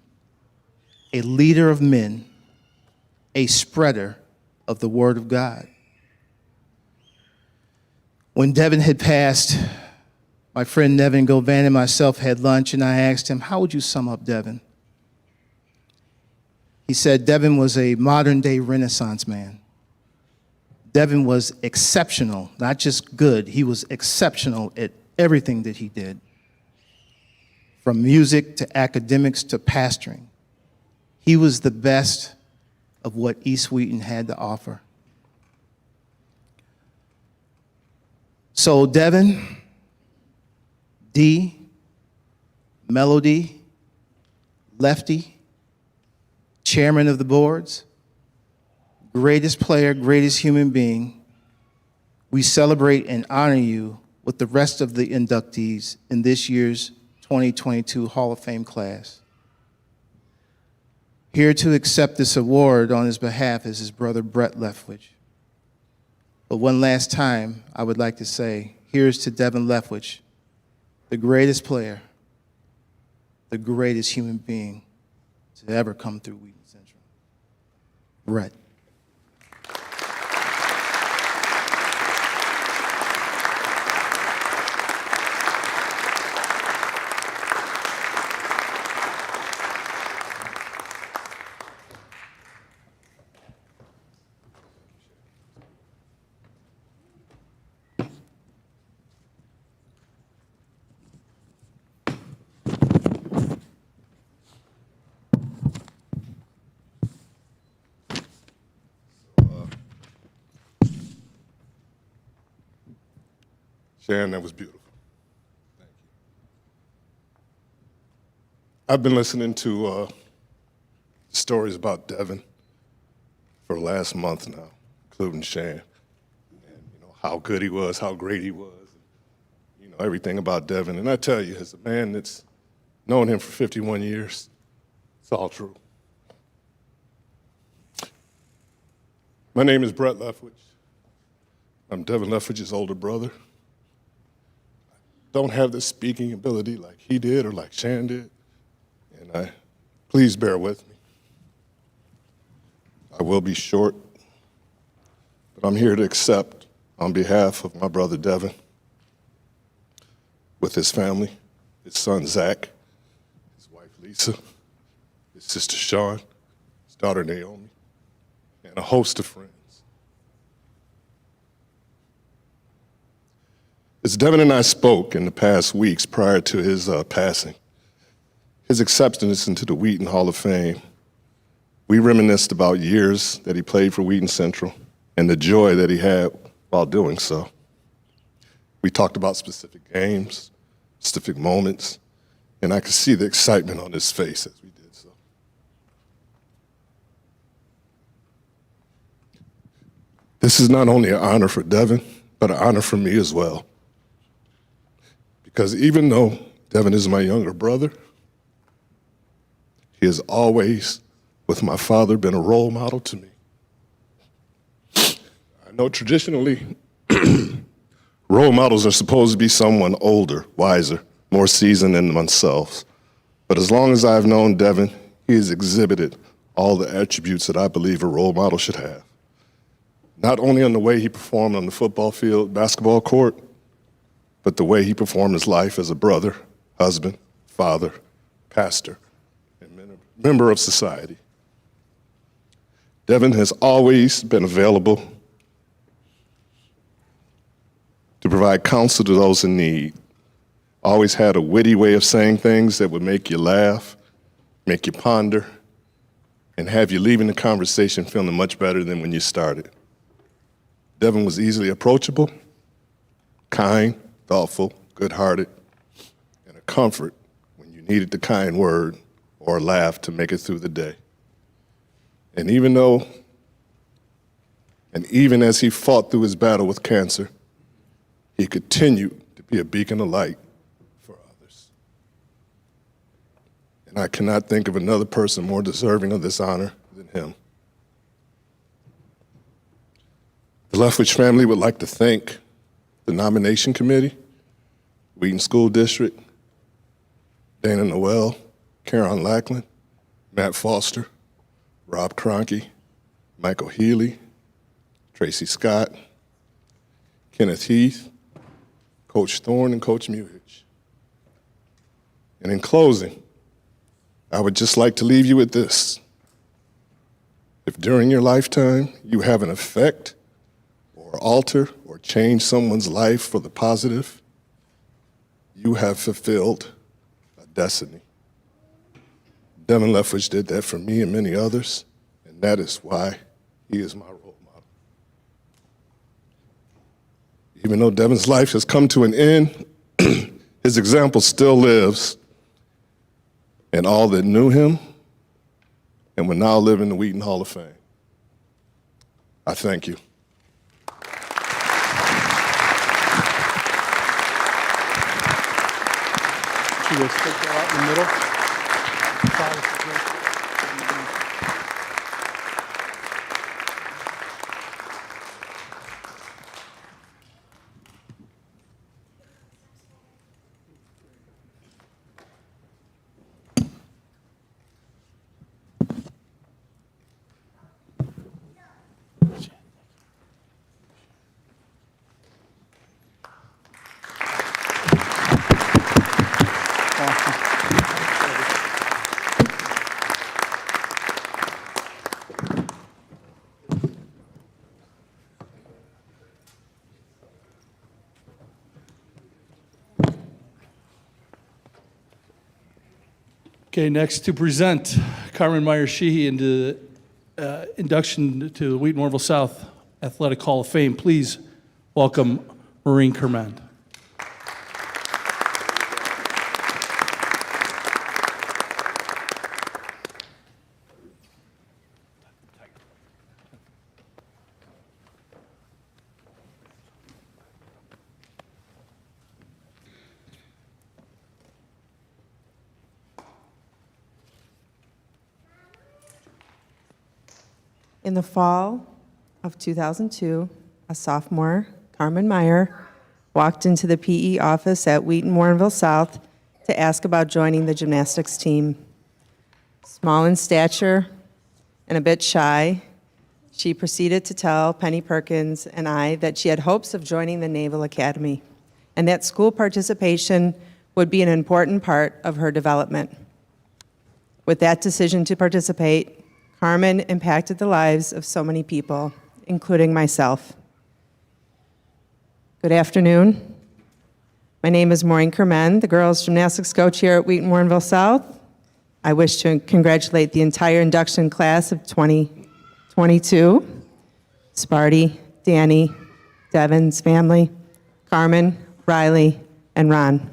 a leader of men, a spreader of the word of God. When Devin had passed, my friend Nevin Govan and myself had lunch, and I asked him, how would you sum up Devin? He said Devin was a modern-day Renaissance man. Devin was exceptional, not just good. He was exceptional at everything that he did, from music to academics to pastoring. He was the best of what East Wheaton had to offer. So Devin, D, Melody, Lefty, chairman of the boards, greatest player, greatest human being, we celebrate and honor you with the rest of the inductees in this year's 2022 Hall of Fame class. Here to accept this award on his behalf is his brother, Brett Leftwich. But one last time, I would like to say, here's to Devin Leftwich, the greatest player, the greatest human being to ever come through Wheaton Central. Brett. Sharon, that was beautiful. Thank you. I've been listening to stories about Devin for the last month now, including Sharon, and how good he was, how great he was, everything about Devin. And I tell you, as a man that's known him for 51 years, it's all true. My name is Brett Leftwich. I'm Devin Leftwich's older brother. Don't have the speaking ability like he did or like Shan did, and please bear with me. I will be short, but I'm here to accept on behalf of my brother Devin, with his family, his son Zach, his wife Lisa, his sister Sean, his daughter Naomi, and a host of friends. As Devin and I spoke in the past weeks prior to his passing, his acceptance into the Wheaton Hall of Fame, we reminisced about years that he played for Wheaton Central and the joy that he had while doing so. We talked about specific games, specific moments, and I could see the excitement on his face as we did so. This is not only an honor for Devin, but an honor for me as well. Because even though Devin is my younger brother, he has always, with my father, been a role model to me. I know traditionally, role models are supposed to be someone older, wiser, more seasoned than themselves. But as long as I've known Devin, he has exhibited all the attributes that I believe a role model should have. Not only in the way he performed on the football field, basketball court, but the way he performed his life as a brother, husband, father, pastor, and member of society. Devin has always been available to provide counsel to those in need. Always had a witty way of saying things that would make you laugh, make you ponder, and have you leaving the conversation feeling much better than when you started. Devin was easily approachable, kind, thoughtful, good-hearted, and a comfort when you needed the kind word or a laugh to make it through the day. And even as he fought through his battle with cancer, he continued to be a beacon of light for others. And I cannot think of another person more deserving of this honor than him. The Leftwich family would like to thank the nomination committee, Wheaton School District, Dana Noel, Karen Lackland, Matt Foster, Rob Cronky, Michael Healy, Tracy Scott, Kenneth Heath, Coach Thorne, and Coach Muhich. And in closing, I would just like to leave you with this. If during your lifetime you have an effect or alter or change someone's life for the positive, you have fulfilled a destiny. Devin Leftwich did that for me and many others, and that is why he is my role model. Even though Devin's life has come to an end, his example still lives, and all that knew him and will now live in the Wheaton Hall of Fame. I thank you. Should we stick that out in the middle? Okay, next to present Carmen Meyer-Sheehy into induction to the Wheaton Warrenville South Athletic Hall of Fame. Please welcome Maureen Kerman. In the fall of 2002, a sophomore, Carmen Meyer, walked into the PE office at Wheaton Warrenville South to ask about joining the gymnastics team. Small in stature and a bit shy, she proceeded to tell Penny Perkins and I that she had hopes of joining the Naval Academy and that school participation would be an important part of her development. With that decision to participate, Carmen impacted the lives of so many people, including myself. Good afternoon. My name is Maureen Kerman, the girls' gymnastics coach here at Wheaton Warrenville South. I wish to congratulate the entire induction class of 2022, Sparty, Danny, Devin's family, Carmen, Riley, and Ron.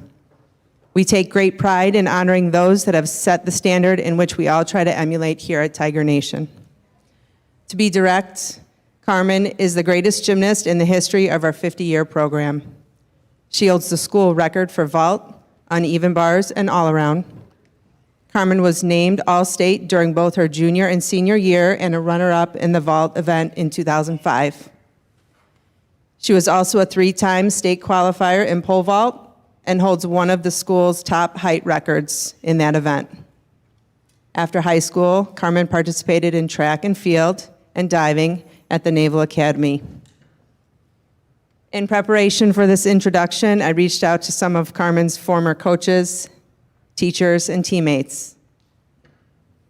We take great pride in honoring those that have set the standard in which we all try to emulate here at Tiger Nation. To be direct, Carmen is the greatest gymnast in the history of our 50-year program. She holds the school record for vault, uneven bars, and all-around. Carmen was named All-State during both her junior and senior year and a runner-up in the vault event in 2005. She was also a 3-time state qualifier in pole vault and holds one of the school's top height records in that event. After high school, Carmen participated in track and field and diving at the Naval Academy. In preparation for this introduction, I reached out to some of Carmen's former coaches, teachers, and teammates.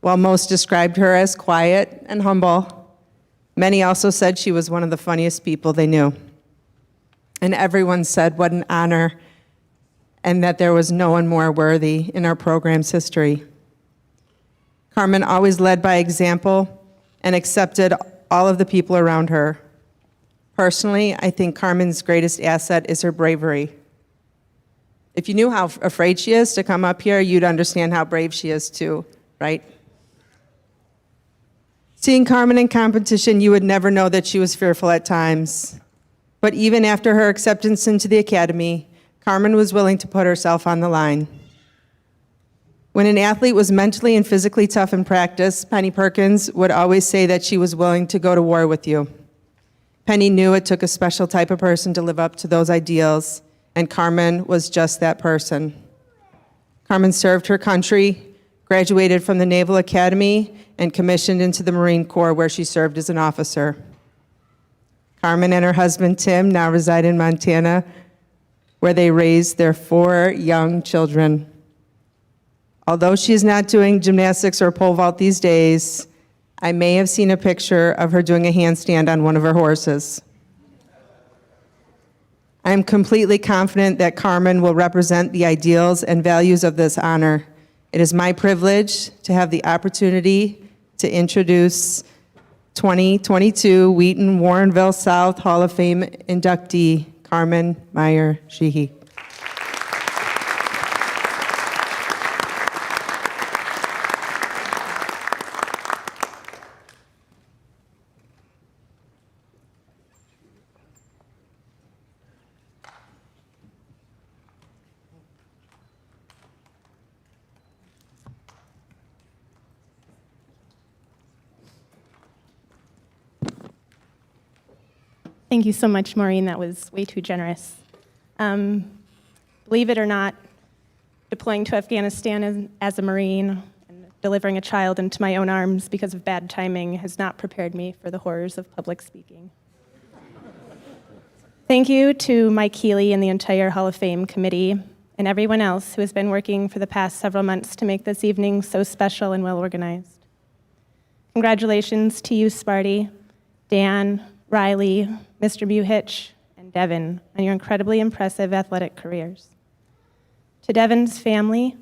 While most described her as quiet and humble, many also said she was one of the funniest people they knew. And everyone said what an honor and that there was no one more worthy in our program's history. Carmen always led by example and accepted all of the people around her. Personally, I think Carmen's greatest asset is her bravery. If you knew how afraid she is to come up here, you'd understand how brave she is too, right? Seeing Carmen in competition, you would never know that she was fearful at times. But even after her acceptance into the academy, Carmen was willing to put herself on the line. When an athlete was mentally and physically tough in practice, Penny Perkins would always say that she was willing to go to war with you. Penny knew it took a special type of person to live up to those ideals, and Carmen was just that person. Carmen served her country, graduated from the Naval Academy, and commissioned into the Marine Corps, where she served as an officer. Carmen and her husband, Tim, now reside in Montana, where they raised their 4 young children. Although she is not doing gymnastics or pole vault these days, I may have seen a picture of her doing a handstand on one of her horses. I am completely confident that Carmen will represent the ideals and values of this honor. It is my privilege to have the opportunity to introduce 2022 Wheaton Warrenville South Hall of Fame inductee, Carmen Meyer-Sheehy. Thank you so much, Maureen. That was way too generous. Believe it or not, deploying to Afghanistan as a Marine and delivering a child into my own arms because of bad timing has not prepared me for the horrors of public speaking. Thank you to Mike Healy and the entire Hall of Fame committee and everyone else who has been working for the past several months to make this evening so special and well organized. Congratulations to you, Sparty, Dan, Riley, Mr. Buhitch, and Devin on your incredibly impressive athletic careers. To Devin's family,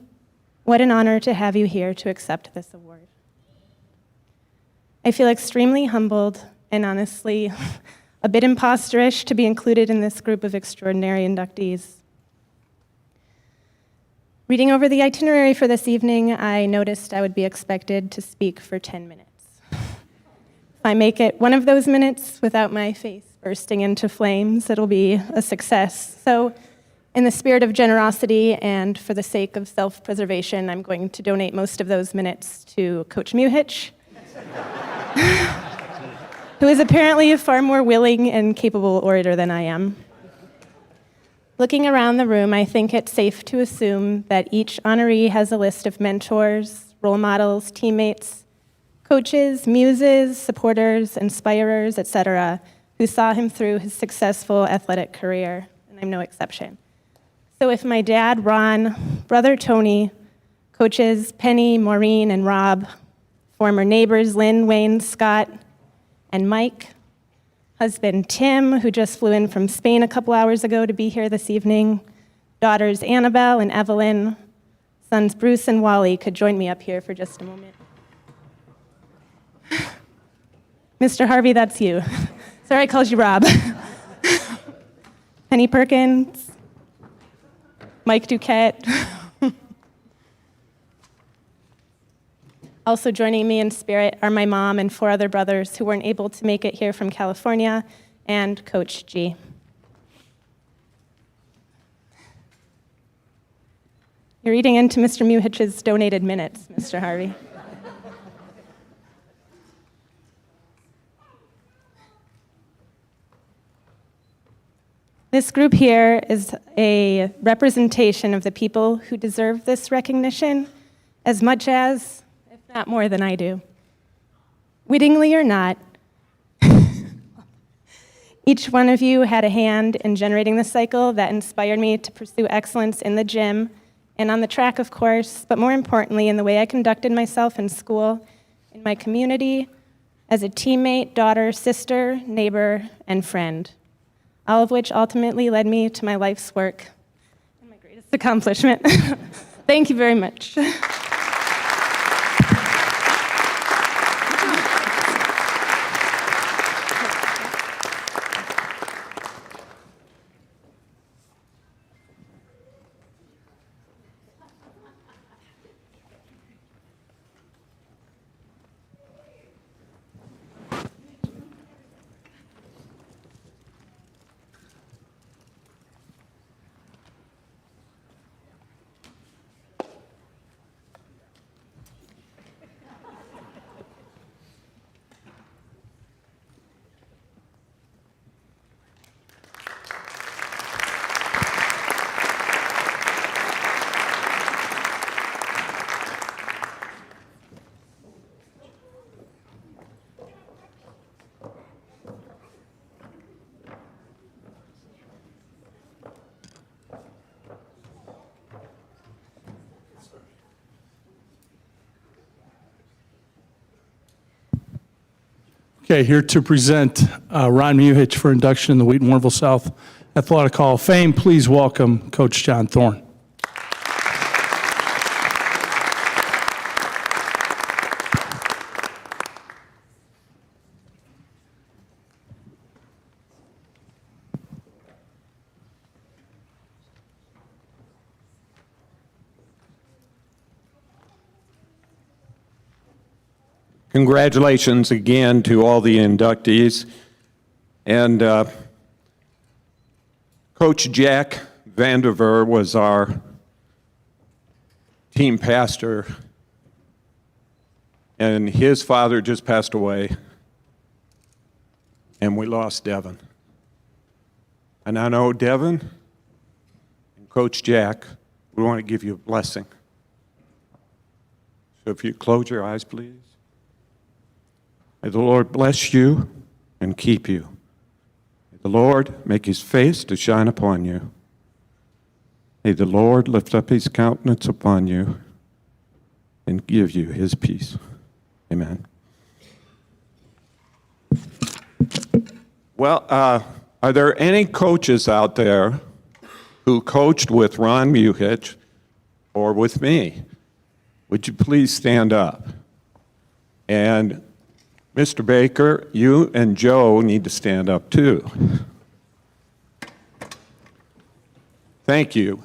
what an honor to have you here to accept this award. I feel extremely humbled and honestly a bit imposterish to be included in this group of extraordinary inductees. Reading over the itinerary for this evening, I noticed I would be expected to speak for 10 minutes. If I make it one of those minutes without my face bursting into flames, it'll be a success. So, in the spirit of generosity and for the sake of self-preservation, I'm going to donate most of those minutes to Coach Muhich, who is apparently a far more willing and capable orator than I am. Looking around the room, I think it's safe to assume that each honoree has a list of mentors, role models, teammates, coaches, muses, supporters, inspirers, etc., who saw him through his successful athletic career, and I'm no exception. So if my dad, Ron, brother, Tony, coaches Penny, Maureen, and Rob, former neighbors Lynn, Wayne, Scott, and Mike, husband Tim, who just flew in from Spain a couple hours ago to be here this evening, daughters Annabelle and Evelyn, sons Bruce and Wally could join me up here for just a moment. Mr. Harvey, that's you. Sorry I called you Rob. Penny Perkins, Mike Duquette. Also joining me in spirit are my mom and 4 other brothers who weren't able to make it here from California, and Coach G. You're eating into Mr. Muhich's donated minutes, Mr. Harvey. This group here is a representation of the people who deserve this recognition as much as, if not more than I do. Wittingly or not, each one of you had a hand in generating the cycle that inspired me to pursue excellence in the gym and on the track, of course, but more importantly, in the way I conducted myself in school, in my community, as a teammate, daughter, sister, neighbor, and friend, all of which ultimately led me to my life's work and my greatest accomplishment. Thank you very much. Okay, here to present Ron Muhich for induction in the Wheaton Warrenville South Athletic Hall of Fame. Please welcome Coach John Thorne. Congratulations again to all the inductees. And Coach Jack Vanderveer was our team pastor, and his father just passed away, and we lost Devin. And I know Devin and Coach Jack, we want to give you a blessing. So if you close your eyes, please. May the Lord bless you and keep you. May the Lord make his face to shine upon you. May the Lord lift up his countenance upon you and give you his peace. Amen. Well, are there any coaches out there who coached with Ron Muhich or with me? Would you please stand up? And Mr. Baker, you and Joe need to stand up too. Thank you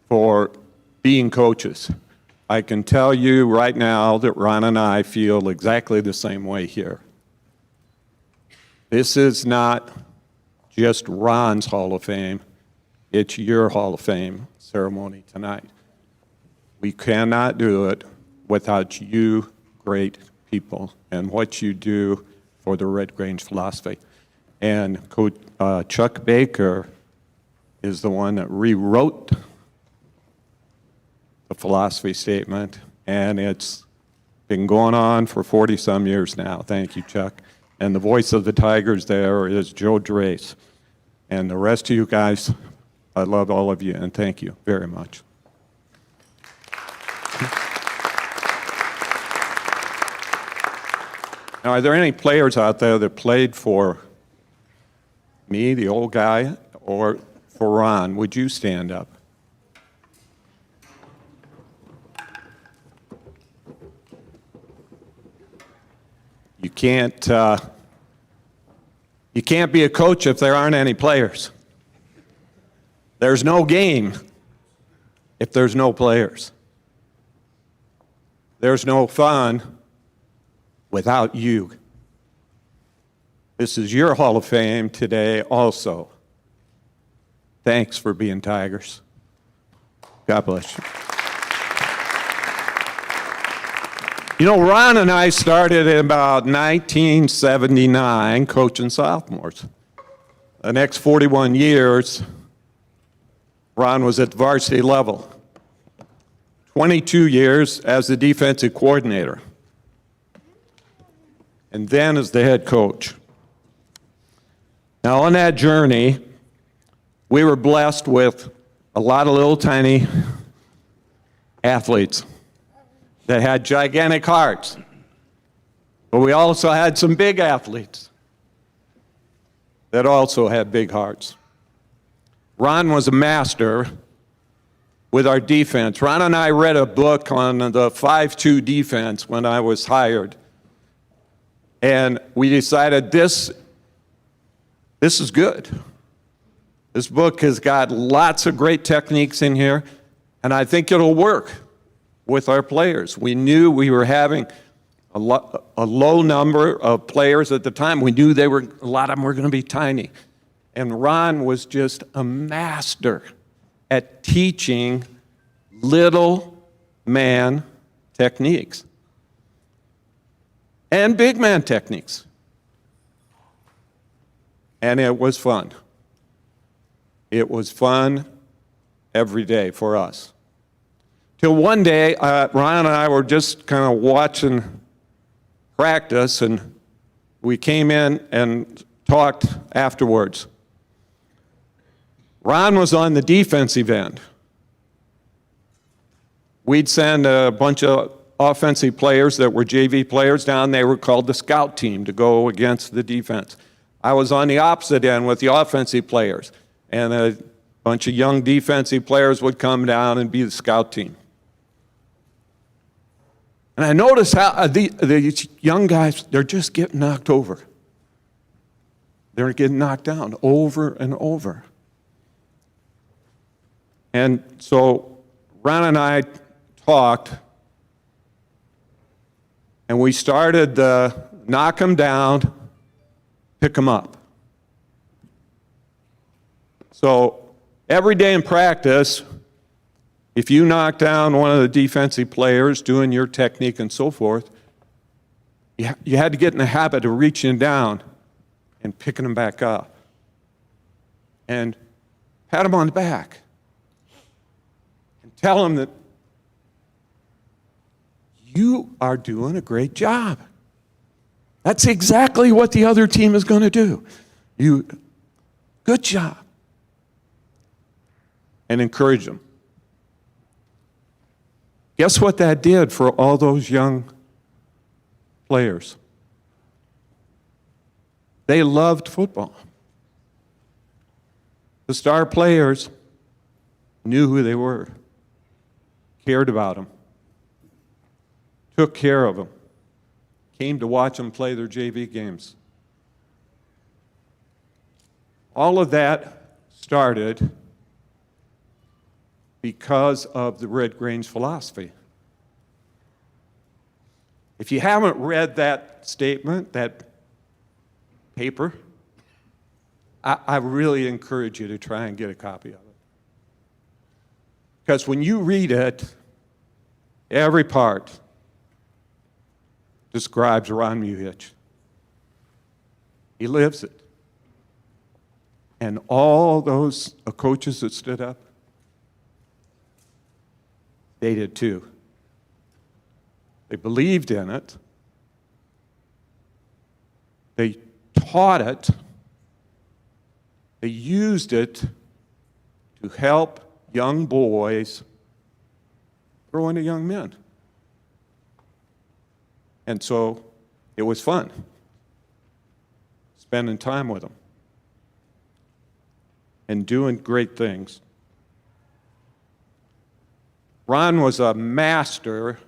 for being coaches. I can tell you right now that Ron and I feel exactly the same way here. This is not just Ron's Hall of Fame, it's your Hall of Fame ceremony tonight. We cannot do it without you great people and what you do for the Red Grange philosophy. And Coach Chuck Baker is the one that rewrote the philosophy statement, and it's been going on for 40-some years now. Thank you, Chuck. And the voice of the Tigers there is Joe Drace. And the rest of you guys, I love all of you, and thank you very much. Now, are there any players out there that played for me, the old guy, or for Ron? Would you stand up? You can't be a coach if there aren't any players. There's no game if there's no players. There's no fun without you. This is your Hall of Fame today also. Thanks for being Tigers. God bless you. You know, Ron and I started in about 1979 coaching sophomores. The next 41 years, Ron was at the varsity level. 22 years as the defensive coordinator. And then as the head coach. Now, on that journey, we were blessed with a lot of little tiny athletes that had gigantic hearts. But we also had some big athletes that also had big hearts. Ron was a master with our defense. Ron and I read a book on the 5-2 defense when I was hired. And we decided this is good. This book has got lots of great techniques in here, and I think it'll work with our players. We knew we were having a low number of players at the time. We knew a lot of them were going to be tiny. And Ron was just a master at teaching little man techniques and big man techniques. And it was fun. It was fun every day for us. Till one day, Ron and I were just kind of watching practice, and we came in and talked afterwards. Ron was on the defensive end. We'd send a bunch of offensive players that were JV players down. They were called the scout team to go against the defense. I was on the opposite end with the offensive players, and a bunch of young defensive players would come down and be the scout team. And I noticed how these young guys, they're just getting knocked over. They're getting knocked down over and over. And so Ron and I talked, and we started the knock them down, pick them up. So every day in practice, if you knock down one of the defensive players doing your technique and so forth, you had to get in the habit of reaching down and picking them back up. And pat them on the back. And tell them that you are doing a great job. That's exactly what the other team is going to do. Good job. And encourage them. Guess what that did for all those young players? They loved football. The star players knew who they were, cared about them, took care of them, came to watch them play their JV games. All of that started because of the Red Grange philosophy. If you haven't read that statement, that paper, I really encourage you to try and get a copy of it. Because when you read it, every part describes Ron Muhich. He lives it. And all those coaches that stood up, they did too. They believed in it. They taught it. They used it to help young boys grow into young men. And so it was fun spending time with them and doing great things. Ron was a master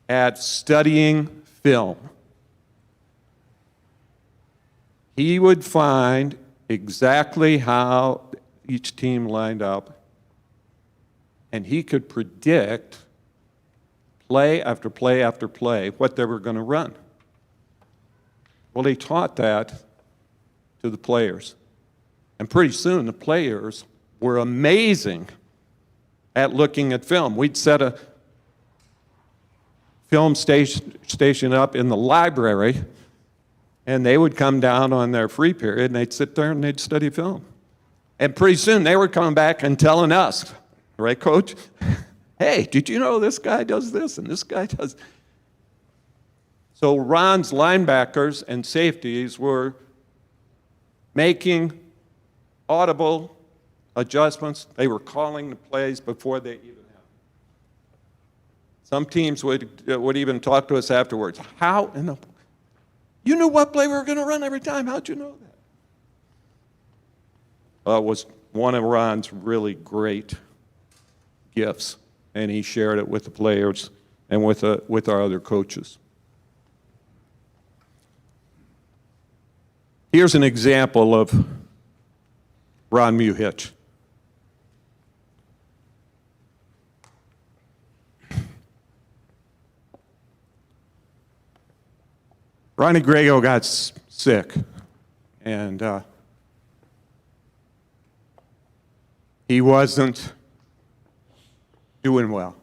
at studying film. he would find exactly how each team lined up, and he could predict play after play after play what they were going to run. Well, he taught that to the players. And pretty soon the players were amazing at looking at film. We'd set a film station up in the library, and they would come down on their free period, and they'd sit there and they'd study film. And pretty soon they were coming back and telling us, right, Coach? Hey, did you know this guy does this and this guy does? So Ron's linebackers and safeties were making audible adjustments. They were calling the plays before they even happened. Some teams would even talk to us afterwards. How in the... You knew what play we were going to run every time. How'd you know that? It was one of Ron's really great gifts, and he shared it with the players and with our other coaches. Here's an example of Ron Muhitch. Ronnie Grego got sick, and he wasn't doing well.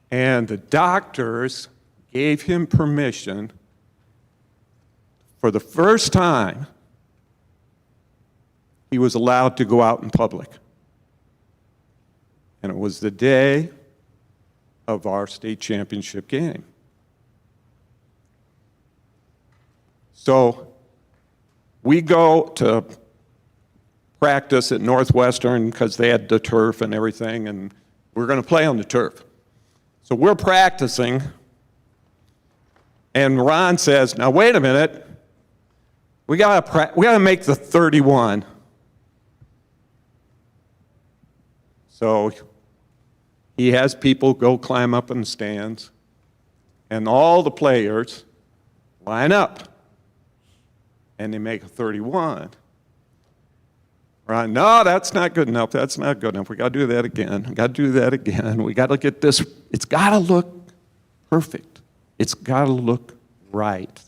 And the doctors gave him permission for the first time he was allowed to go out in public. And it was the day of our state championship game. So we go to practice at Northwestern because they had the turf and everything, and we're going to play on the turf. So we're practicing, and Ron says, now wait a minute, we gotta make the 31. So he has people go climb up in the stands, and all the players line up, and they make a 31. Ron, no, that's not good enough. That's not good enough. We got to do that again. We got to do that again. We got to get this. It's got to look perfect. It's got to look right.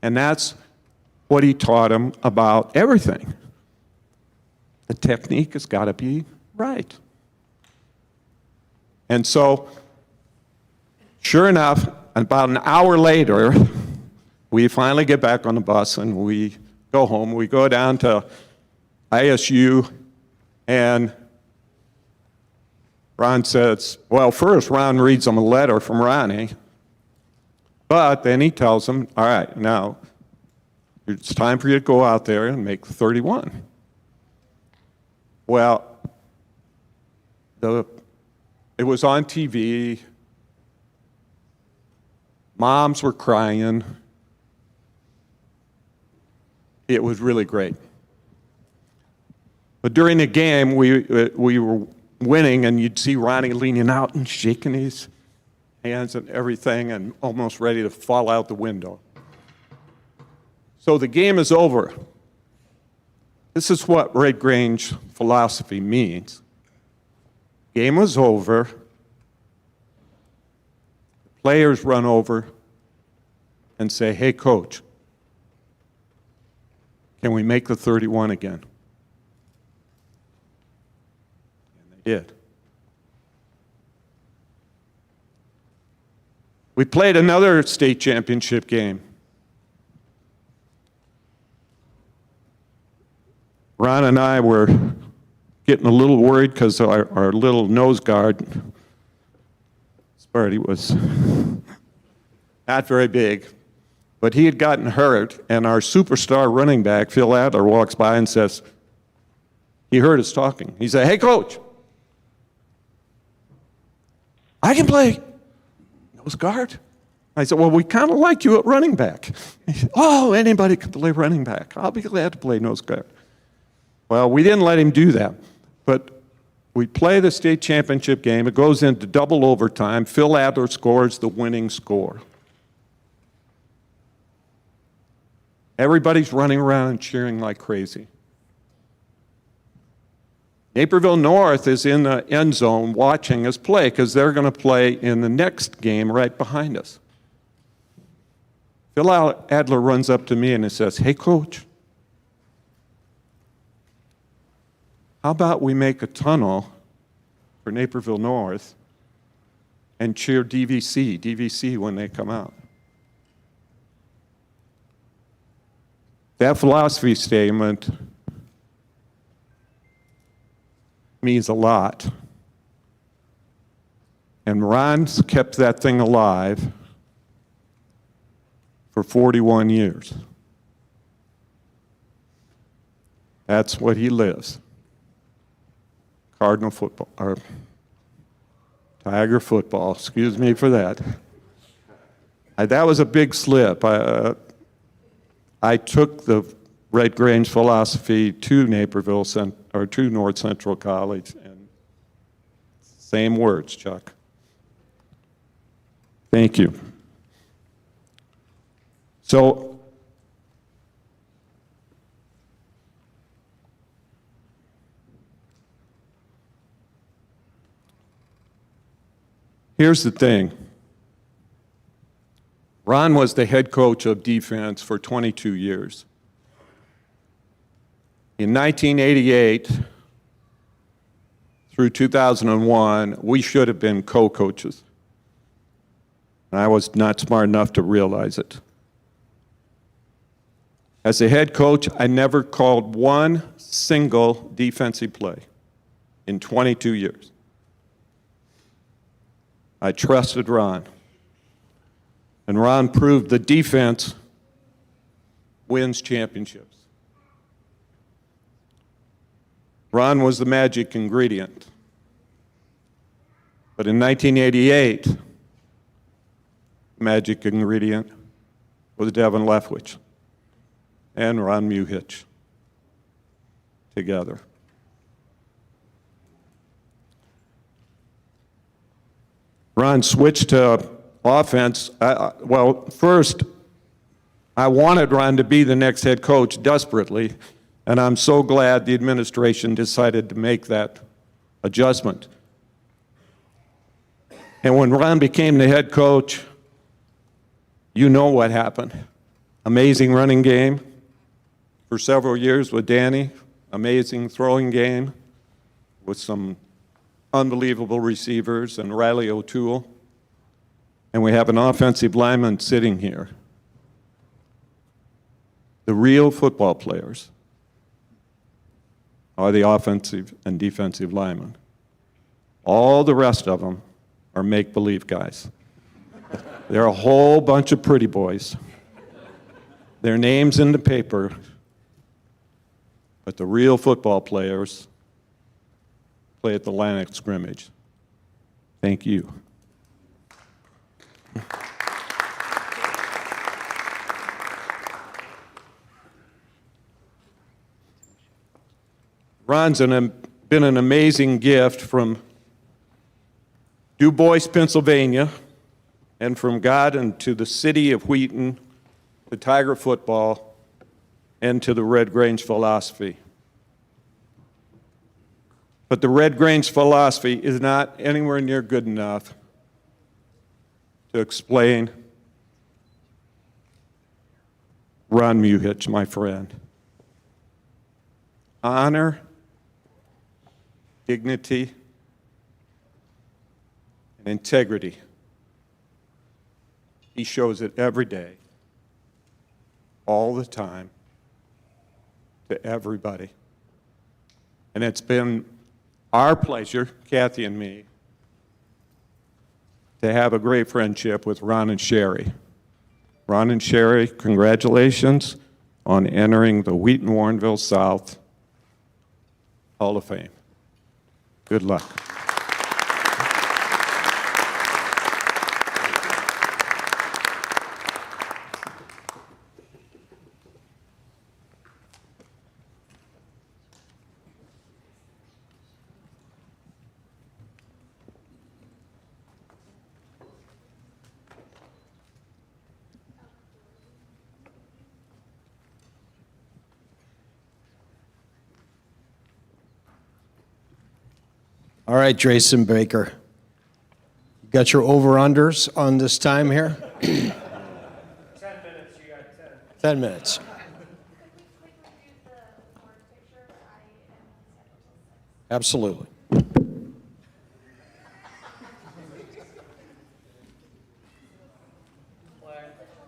And that's what he taught him about everything. The technique has got to be right. And so, sure enough, about an hour later, we finally get back on the bus and we go home. We go down to ISU, and Ron says, well, first Ron reads him a letter from Ronnie, but then he tells him, all right, now it's time for you to go out there and make the 31. Well, it was on TV. Moms were crying. It was really great. But during the game, we were winning, and you'd see Ronnie leaning out and shaking his hands and everything and almost ready to fall out the window. So the game is over. This is what Red Grange philosophy means. Game was over. Players run over and say, hey, coach, can we make the 31 again? And they did. We played another state championship game. Ron and I were getting a little worried because our little nose guard, Sparty, was not very big. But he had gotten hurt, and our superstar running back, Phil Adler, walks by and says, he heard us talking. He said, hey, coach, I can play nose guard. I said, well, we kind of like you at running back. He said, oh, anybody can play running back. I'll be glad to play nose guard. Well, we didn't let him do that. But we play the state championship game. It goes into double overtime. Phil Adler scores the winning score. Everybody's running around and cheering like crazy. Naperville North is in the end zone watching us play because they're going to play in the next game right behind us. Phil Adler runs up to me and he says, "Hey, Coach, how about we make a tunnel for Naperville North and cheer DVC when they come out?" That philosophy statement means a lot. And Ron's kept that thing alive for 41 years. That's what he lives. Cardinal football, or Tiger football, excuse me for that. That was a big slip. I took the Red Grange philosophy to Naperville, or to North Central College, and same words, Chuck. Thank you. So, here's the thing. Ron was the head coach of defense for 22 years. In 1988 through 2001, we should have been co-coaches. And I was not smart enough to realize it. As a head coach, I never called one single defensive play in 22 years. I trusted Ron. And Ron proved the defense wins championships. Ron was the magic ingredient. But in 1988, the magic ingredient was Devin Leftwich and Ron Muhich together. Ron switched to offense. Well, first, I wanted Ron to be the next head coach desperately, and I'm so glad the administration decided to make that adjustment. And when Ron became the head coach, you know what happened. Amazing running game for several years with Danny, amazing throwing game with some unbelievable receivers and Riley O'Toole. And we have an offensive lineman sitting here. The real football players are the offensive and defensive linemen. All the rest of them are make-believe guys. They're a whole bunch of pretty boys. Their names in the paper, but the real football players play at the line of scrimmage. Thank you. Ron's been an amazing gift from Du Bois, Pennsylvania, and from God and to the city of Wheaton, to Tiger football, and to the Red Grange philosophy. But the Red Grange philosophy is not anywhere near good enough to explain Ron Muhich, my friend. Honor, dignity, and integrity. He shows it every day, all the time, to everybody. And it's been our pleasure, Kathy and me, to have a great friendship with Ron and Sherry. Ron and Sherry, congratulations on entering the Wheaton Warrenville South Hall of Fame. Good luck. All right, Drayson Baker. You got your over-unders on this time here? 10 minutes, you got 10 minutes. Absolutely.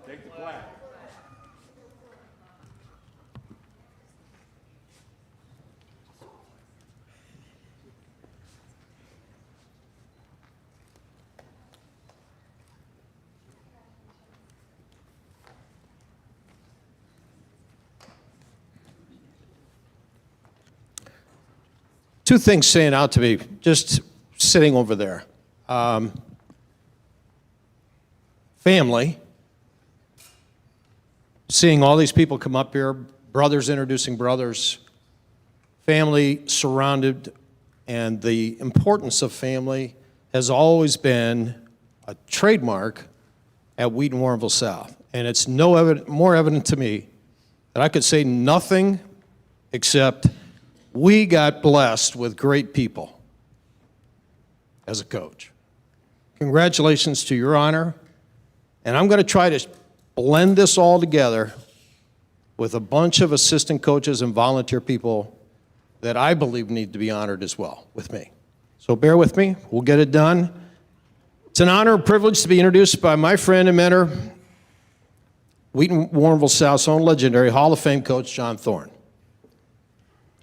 Take the flag. Two things stand out to me, just sitting over there. Family, seeing all these people come up here, brothers introducing brothers, family surrounded, and the importance of family has always been a trademark at Wheaton Warrenville South. And it's more evident to me that I could say nothing except we got blessed with great people as a coach. Congratulations to your honor. And I'm going to try to blend this all together with a bunch of assistant coaches and volunteer people that I believe need to be honored as well with me. So bear with me. We'll get it done. It's an honor and privilege to be introduced by my friend and mentor, Wheaton Warrenville South's own legendary Hall of Fame coach, John Thorne.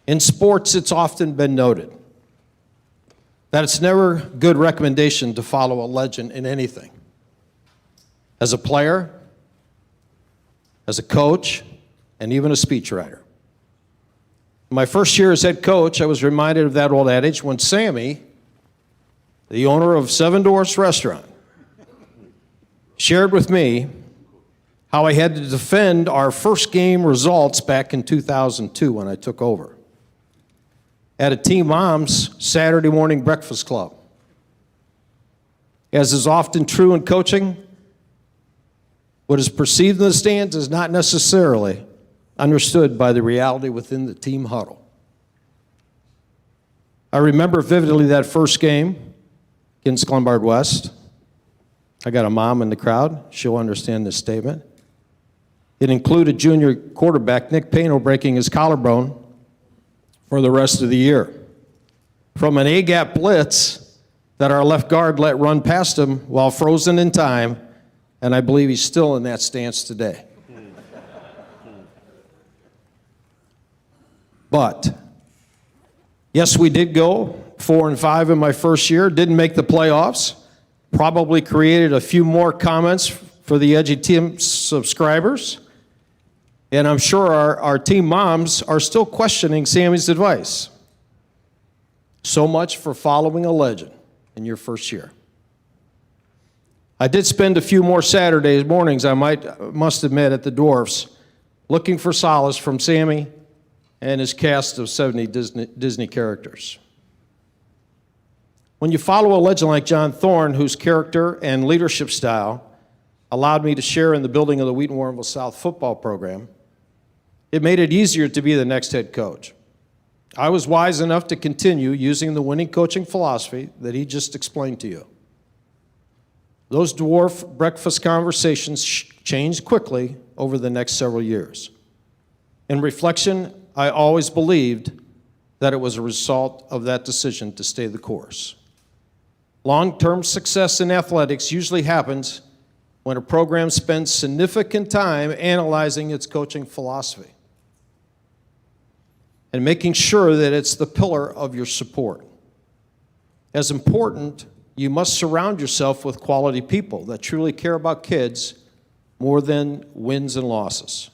In sports, it's often been noted that it's never a good recommendation to follow a legend in anything. As a player, as a coach, and even a speechwriter. My first year as head coach, I was reminded of that old adage when Sammy, the owner of Seven Doors Restaurant, shared with me how I had to defend our first game results back in 2002 when I took over at a Team Moms Saturday morning breakfast club. As is often true in coaching, what is perceived in the stands is not necessarily understood by the reality within the team huddle. I remember vividly that first game against Glenbard West. I got a mom in the crowd. She'll understand this statement. It included junior quarterback Nick Pano breaking his collarbone for the rest of the year. From an A-gap blitz that our left guard let run past him while frozen in time, and I believe he's still in that stance today. But, yes, we did go 4-5 in my first year, didn't make the playoffs, probably created a few more comments for the Edgy Team subscribers, and I'm sure our team moms are still questioning Sammy's advice. So much for following a legend in your first year. I did spend a few more Saturdays mornings, I must admit, at the Dwarfs, looking for solace from Sammy and his cast of 70 Disney characters. When you follow a legend like John Thorne, whose character and leadership style allowed me to share in the building of the Wheaton Warrenville South football program, it made it easier to be the next head coach. I was wise enough to continue using the winning coaching philosophy that he just explained to you. Those dwarf breakfast conversations changed quickly over the next several years. In reflection, I always believed that it was a result of that decision to stay the course. Long-term success in athletics usually happens when a program spends significant time analyzing its coaching philosophy and making sure that it's the pillar of your support. As important, you must surround yourself with quality people that truly care about kids more than wins and losses.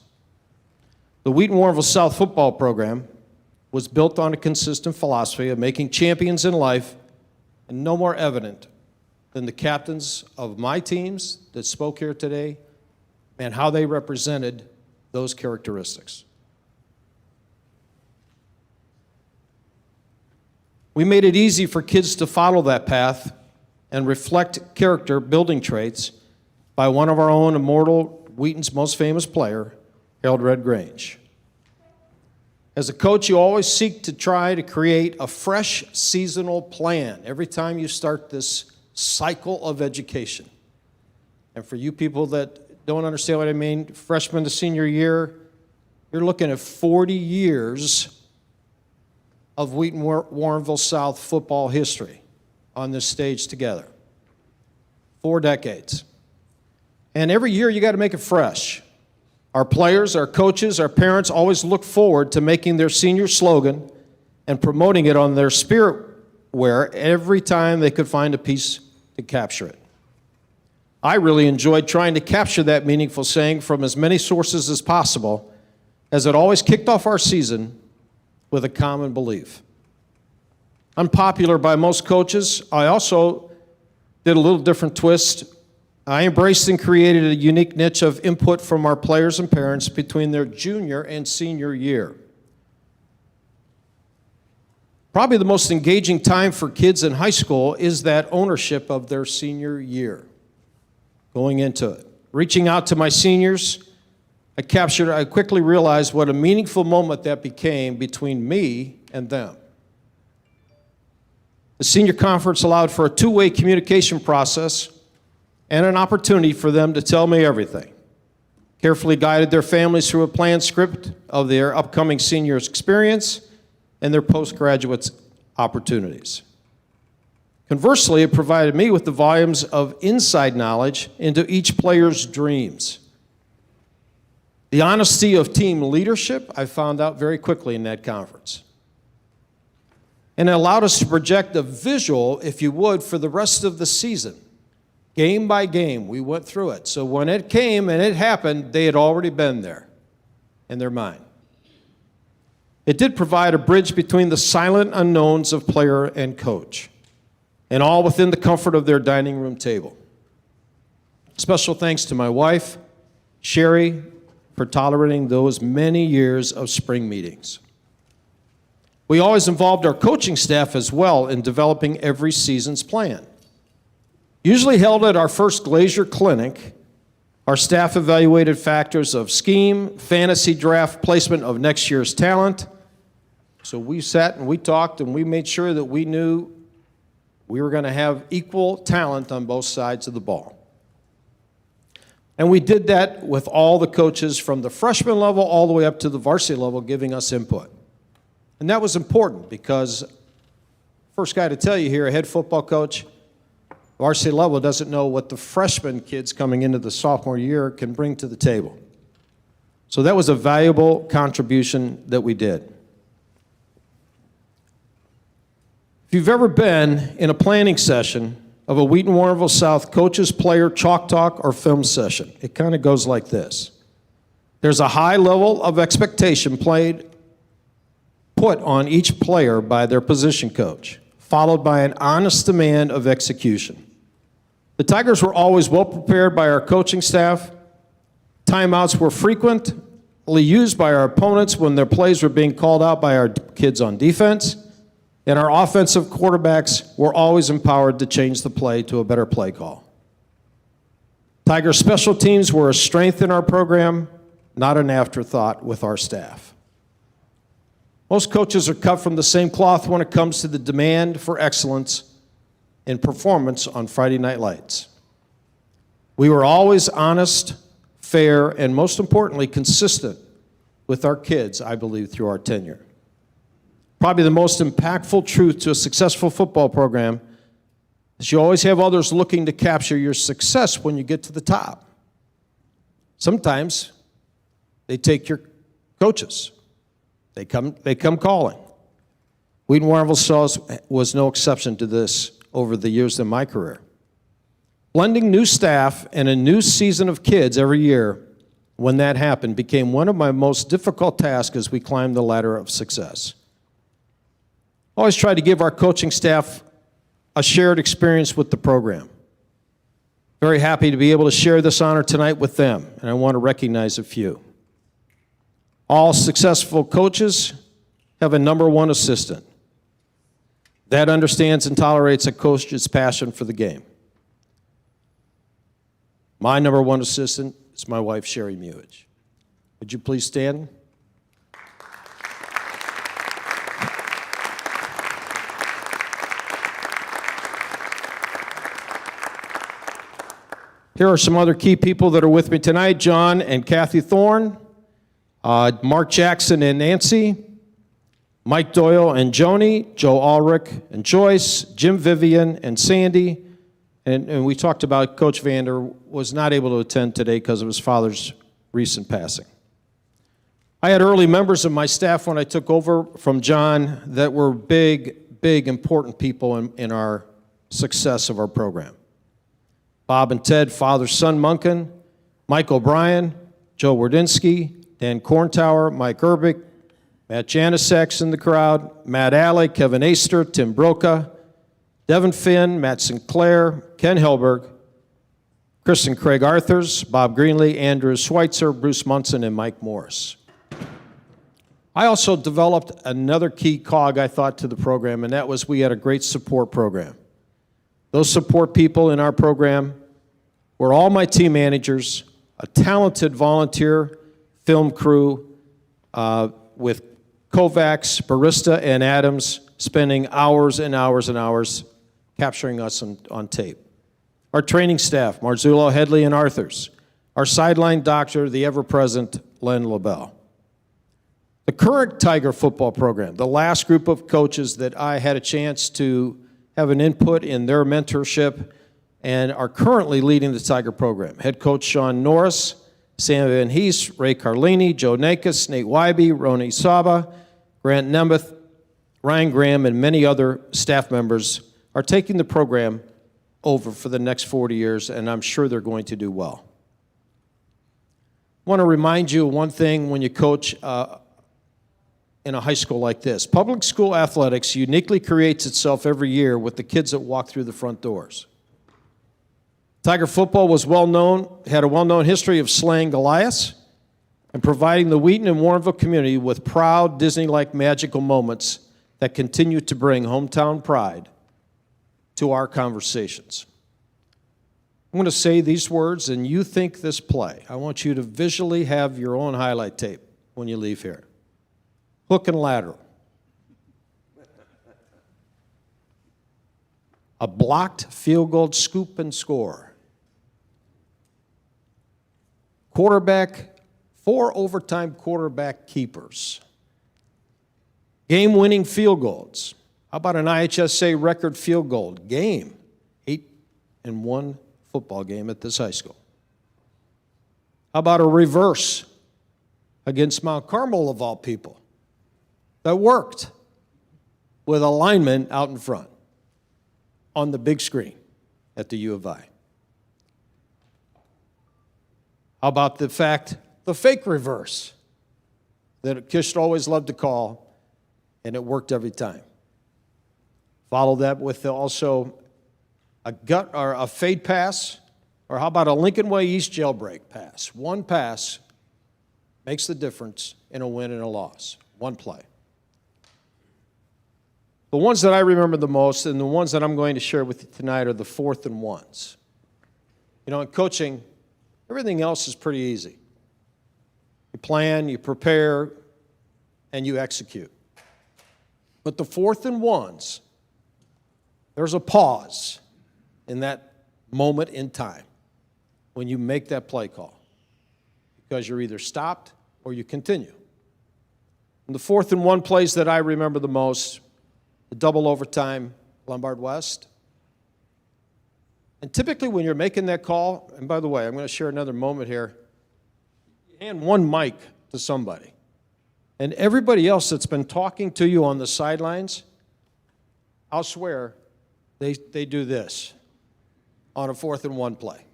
The Wheaton Warrenville South football program was built on a consistent philosophy of making champions in life, and no more evident than the captains of my teams that spoke here today and how they represented those characteristics. We made it easy for kids to follow that path and reflect character building traits by one of our own immortal Wheaton's most famous player, Harold Red Grange. As a coach, you always seek to try to create a fresh seasonal plan every time you start this cycle of education. And for you people that don't understand what I mean, freshman to senior year, you're looking at 40 years of Wheaton Warrenville South football history on this stage together. 4 decades. And every year you got to make it fresh. Our players, our coaches, our parents always look forward to making their senior slogan and promoting it on their spirit wear every time they could find a piece to capture it. I really enjoyed trying to capture that meaningful saying from as many sources as possible, as it always kicked off our season with a common belief. Unpopular by most coaches, I also did a little different twist. I embraced and created a unique niche of input from our players and parents between their junior and senior year. Probably the most engaging time for kids in high school is that ownership of their senior year, going into it. Reaching out to my seniors, I quickly realized what a meaningful moment that became between me and them. The senior conference allowed for a two-way communication process and an opportunity for them to tell me everything. Carefully guided their families through a planned script of their upcoming seniors' experience and their postgraduate opportunities. Conversely, it provided me with the volumes of inside knowledge into each player's dreams. The honesty of team leadership, I found out very quickly in that conference. And it allowed us to project a visual, if you would, for the rest of the season. Game by game, we went through it. So when it came and it happened, they had already been there in their mind. It did provide a bridge between the silent unknowns of player and coach, and all within the comfort of their dining room table. Special thanks to my wife, Sherry, for tolerating those many years of spring meetings. We always involved our coaching staff as well in developing every season's plan. Usually held at our first Glacier Clinic, our staff evaluated factors of scheme, fantasy draft, placement of next year's talent. So we sat and we talked and we made sure that we knew we were going to have equal talent on both sides of the ball. And we did that with all the coaches from the freshman level all the way up to the varsity level giving us input. And that was important because, first guy to tell you here, a head football coach, varsity level doesn't know what the freshman kids coming into the sophomore year can bring to the table. So that was a valuable contribution that we did. If you've ever been in a planning session of a Wheaton Warrenville South coaches, player, chalk talk, or film session, it kind of goes like this. There's a high level of expectation put on each player by their position coach, followed by an honest demand of execution. The Tigers were always well prepared by our coaching staff. Timeouts were frequently used by our opponents when their plays were being called out by our kids on defense. And our offensive quarterbacks were always empowered to change the play to a better play call. Tiger special teams were a strength in our program, not an afterthought with our staff. Most coaches are cut from the same cloth when it comes to the demand for excellence in performance on Friday Night Lights. We were always honest, fair, and most importantly, consistent with our kids, I believe, through our tenure. Probably the most impactful truth to a successful football program is you always have others looking to capture your success when you get to the top. Sometimes they take your coaches. They come calling. Wheaton Warrenville was no exception to this over the years in my career. Blending new staff and a new season of kids every year when that happened became one of my most difficult tasks as we climbed the ladder of success. I always tried to give our coaching staff a shared experience with the program. Very happy to be able to share this honor tonight with them, and I want to recognize a few. All successful coaches have a number one assistant that understands and tolerates a coach's passion for the game. My number one assistant is my wife, Sherry Mewich. Would you please stand? Here are some other key people that are with me tonight: John and Kathy Thorne, Mark Jackson and Nancy, Mike Doyle and Joni, Joe Ulrich and Joyce, Jim Vivian and Sandy, and we talked about Coach Vander was not able to attend today because of his father's recent passing. I had early members of my staff when I took over from John that were big, important people in our success of our program. Bob and Ted, father-son Munkin, Mike O'Brien, Joe Wardinsky, Dan Korntower, Mike Erbick, Matt Janisak's in the crowd, Matt Alley, Kevin Aster, Tim Broca, Devin Finn, Matt Sinclair, Ken Helberg, Chris and Craig Arthurs, Bob Greenlee, Andrew Schweitzer, Bruce Munson, and Mike Morris. I also developed another key cog, I thought, to the program, and that was we had a great support program. Those support people in our program were all my team managers, a talented volunteer film crew with Kovacs, Barista, and Adams spending hours and hours and hours capturing us on tape. Our training staff, Marzullo, Headley, and Arthurs. Our sideline doctor, the ever-present Len LaBelle. The current Tiger football program, the last group of coaches that I had a chance to have an input in their mentorship and are currently leading the Tiger program. Head coach Sean Norris, Sam Van Hees, Ray Carlini, Joe Nakus, Nate Wybe, Roni Saba, Grant Nemeth, Ryan Graham, and many other staff members are taking the program over for the next 40 years, and I'm sure they're going to do well. I want to remind you of one thing when you coach in a high school like this. Public school athletics uniquely creates itself every year with the kids that walk through the front doors. Tiger football was had a well-known history of slaying Goliaths and providing the Wheaton and Warrenville community with proud Disney-like magical moments that continue to bring hometown pride to our conversations. I'm going to say these words and you think this play. I want you to visually have your own highlight tape when you leave here. Hook and lateral. A blocked field goal, scoop and score. Quarterback, 4 overtime quarterback keepers. Game-winning field goals. How about an IHSA record field goal game? 8-1 football game at this high school. How about a reverse against Mount Carmel, of all people? That worked with a lineman out in front on the big screen at the U of I. How about the fake reverse that Kish always loved to call, and it worked every time. Follow that with also a gut or a fade pass, or how about a Lincoln Way East jailbreak pass? One pass makes the difference in a win and a loss. One play. The ones that I remember the most and the ones that I'm going to share with you tonight are the 4th and 1s. You know, in coaching, everything else is pretty easy. You plan, you prepare, and you execute. But the 4th and 1s, there's a pause in that moment in time when you make that play call because you're either stopped or you continue. And the 4th and 1 plays that I remember the most, the double overtime Lombard West. And typically when you're making that call, and by the way, I'm going to share another moment here, you hand one mic to somebody. And everybody else that's been talking to you on the sidelines, I'll swear, they do this on a 4th and 1 play.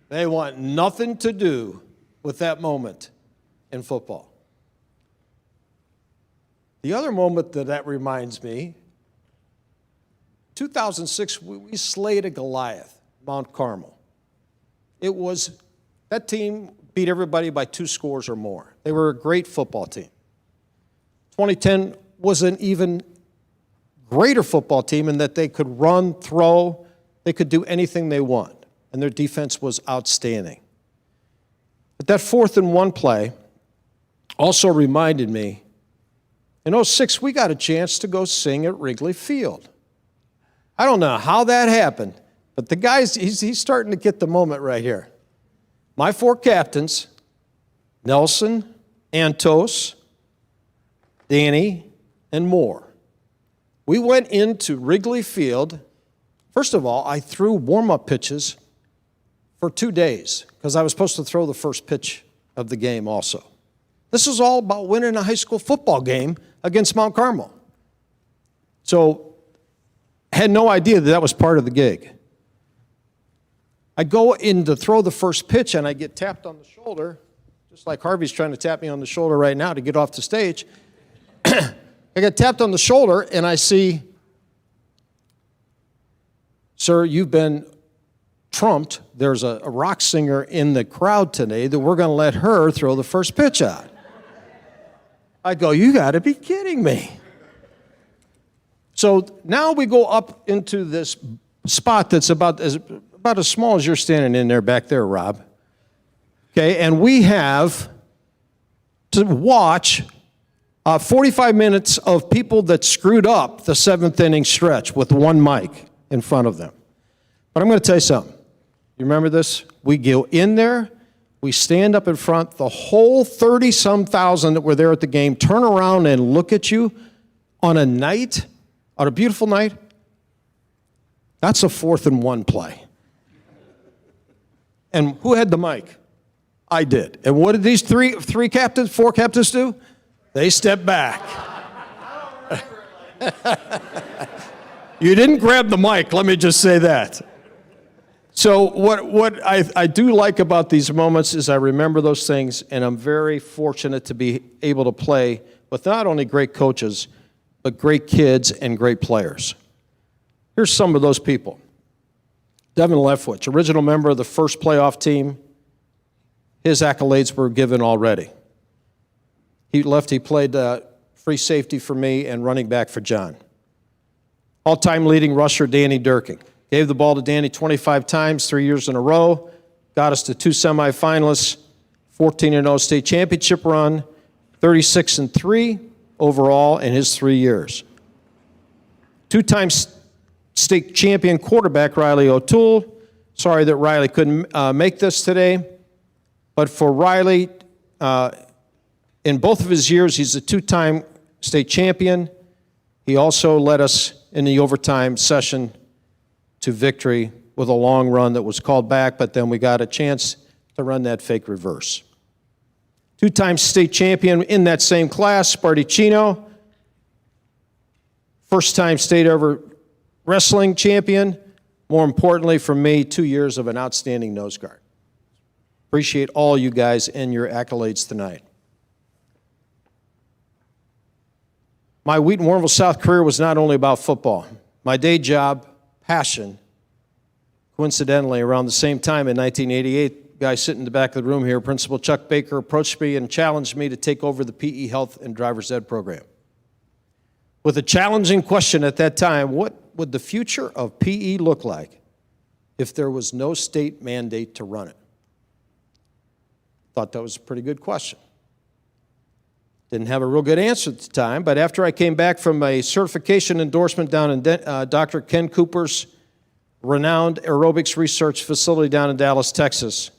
They want nothing to do with that moment in football. The other moment that reminds me, 2006, we slayed a Goliath, Mount Carmel. That team beat everybody by 2 scores or more. They were a great football team. 2010 was an even greater football team in that they could run, throw, they could do anything they want, and their defense was outstanding. But that 4th and 1 play also reminded me, in 2006, we got a chance to go sing at Wrigley Field. I don't know how that happened, But the guys, he's starting to get the moment right here. My 4 captains, Nelson, Antos, Danny, and Moore. We went into Wrigley Field. First of all, I threw warm-up pitches for 2 days because I was supposed to throw the first pitch of the game also. This is all about winning a high school football game against Mount Carmel. So I had no idea that was part of the gig. I go in to throw the first pitch, and I get tapped on the shoulder, just like Harvey's trying to tap me on the shoulder right now to get off the stage. I get tapped on the shoulder, and I see, sir, you've been trumped. There's a rock singer in the crowd today that we're going to let her throw the first pitch out. I go, you got to be kidding me. So now we go up into this spot that's about as small as you're standing in there back there, Rob. Okay, and we have to watch 45 minutes of people that screwed up the 7th inning stretch with one mic in front of them. But I'm going to tell you something. You remember this? We go in there, we stand up in front, the whole 30-some thousand that were there at the game turn around and look at you on a beautiful night. That's a 4th and 1 play. And who had the mic? I did. And what did these four captains do? They stepped back. You didn't grab the mic, let me just say that. So what I do like about these moments is I remember those things, and I'm very fortunate to be able to play with not only great coaches, but great kids and great players. Here's some of those people. Devin Leftwich, original member of the first playoff team. His accolades were given already. He played free safety for me and running back for John. All-time leading rusher, Danny Durkin. Gave the ball to Danny 25 times, 3 years in a row. Got us to 2 semifinalists, 14-0 state championship run, 36-3 overall in his 3 years. 2-time state champion quarterback, Riley O'Toole. Sorry that Riley couldn't make this today. But for Riley, in both of his years, he's a 2-time state champion. He also led us in the overtime session to victory with a long run that was called back, but then we got a chance to run that fake reverse. 2-time state champion in that same class, Sparticino. First-time state ever wrestling champion. More importantly for me, 2 years of an outstanding nose guard. Appreciate all you guys and your accolades tonight. My Wheaton Warrenville South career was not only about football. My day job, passion, coincidentally, around the same time in 1988, guy sitting in the back of the room here, Principal Chuck Baker, approached me and challenged me to take over the PE Health and Driver's Ed program. With a challenging question at that time, what would the future of PE look like if there was no state mandate to run it? Thought that was a pretty good question. Didn't have a real good answer at the time, but after I came back from a certification endorsement down in Dr. Ken Cooper's renowned aerobics research facility down in Dallas, Texas,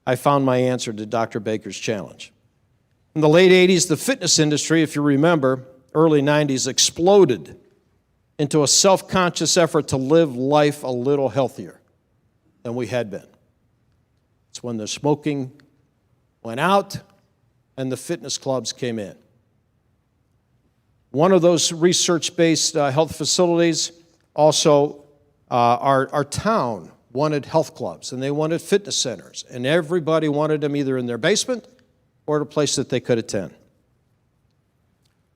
I found my answer to Dr. Baker's challenge. In the late 80s, the fitness industry, if you remember, early 90s, exploded into a self-conscious effort to live life a little healthier than we had been. It's when the smoking went out and the fitness clubs came in. One of those research-based health facilities, also our town wanted health clubs, and they wanted fitness centers, and everybody wanted them either in their basement or at a place that they could attend.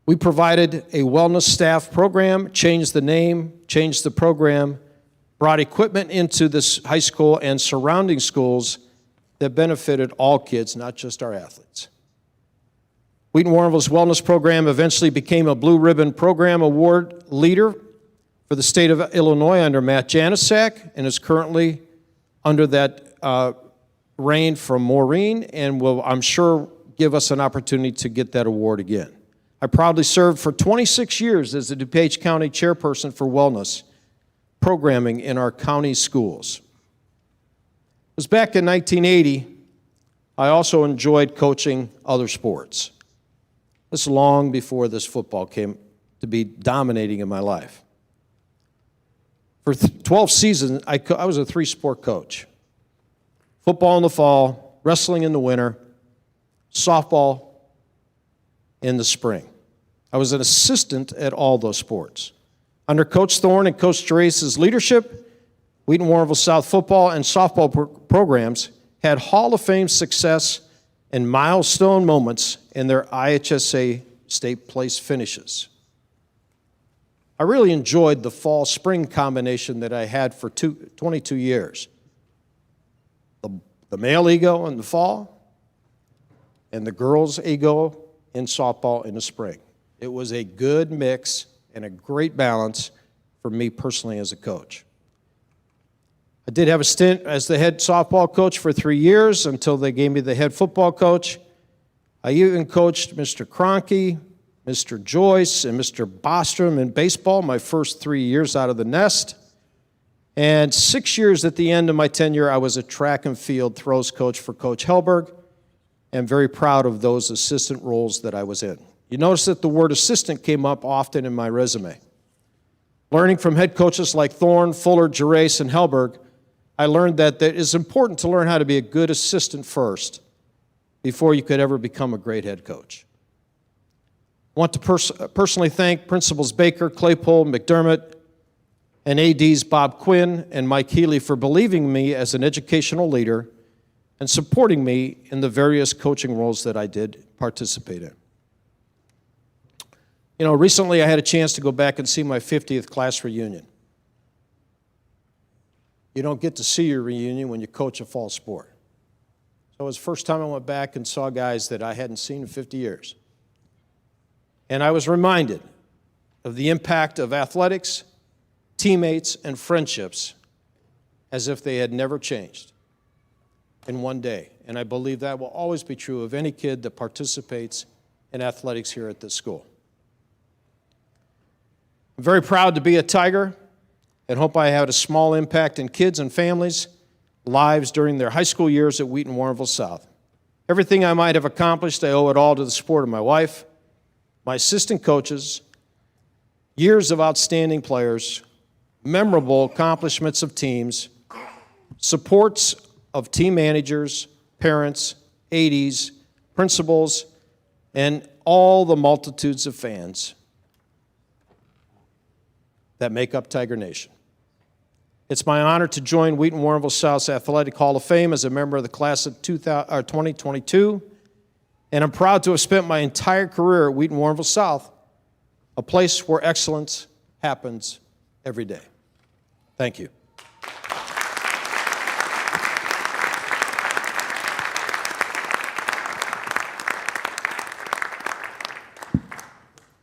We provided a wellness staff program, changed the name, changed the program, brought equipment into this high school and surrounding schools that benefited all kids, not just our athletes. Wheaton Warrenville's wellness program eventually became a Blue Ribbon Program Award leader for the state of Illinois under Matt Janisak, and is currently under that reign from Maureen, and will, I'm sure, give us an opportunity to get that award again. I proudly served for 26 years as the DuPage County chairperson for wellness, programming in our county schools. It was back in 1980, I also enjoyed coaching other sports. This is long before this football came to be dominating in my life. For 12 seasons, I was a three-sport coach. Football in the fall, wrestling in the winter, softball in the spring. I was an assistant at all those sports. Under Coach Thorne and Coach Gerace's leadership, Wheaton Warrenville South football and softball programs had Hall of Fame success and milestone moments in their IHSA state place finishes. I really enjoyed the fall-spring combination that I had for 22 years. The male ego in the fall and the girls' ego in softball in the spring. It was a good mix and a great balance for me personally as a coach. I did have a stint as the head softball coach for 3 years until they gave me the head football coach. I even coached Mr. Cronky, Mr. Joyce, and Mr. Bostrom in baseball my first 3 years out of the nest. And 6 years at the end of my tenure, I was a track and field throws coach for Coach Helberg, and very proud of those assistant roles that I was in. You notice that the word assistant came up often in my resume. Learning from head coaches like Thorne, Fuller, Gerace, and Helberg, I learned that it is important to learn how to be a good assistant first before you could ever become a great head coach. I want to personally thank Principals Baker, Claypole, McDermott, and ADs Bob Quinn and Mike Healy for believing in me as an educational leader and supporting me in the various coaching roles that I did participate in. You know, recently I had a chance to go back and see my 50th class reunion. You don't get to see your reunion when you coach a fall sport. So it was the first time I went back and saw guys that I hadn't seen in 50 years. And I was reminded of the impact of athletics, teammates, and friendships as if they had never changed in one day. And I believe that will always be true of any kid that participates in athletics here at this school. I'm very proud to be a Tiger and hope I had a small impact in kids and families' lives during their high school years at Wheaton Warrenville South. Everything I might have accomplished, I owe it all to the support of my wife, my assistant coaches, years of outstanding players, memorable accomplishments of teams, supports of team managers, parents, ADs, principals, and all the multitudes of fans that make up Tiger Nation. It's my honor to join Wheaton Warrenville South's Athletic Hall of Fame as a member of the class of 2022, and I'm proud to have spent my entire career at Wheaton Warrenville South, a place where excellence happens every day. Thank you.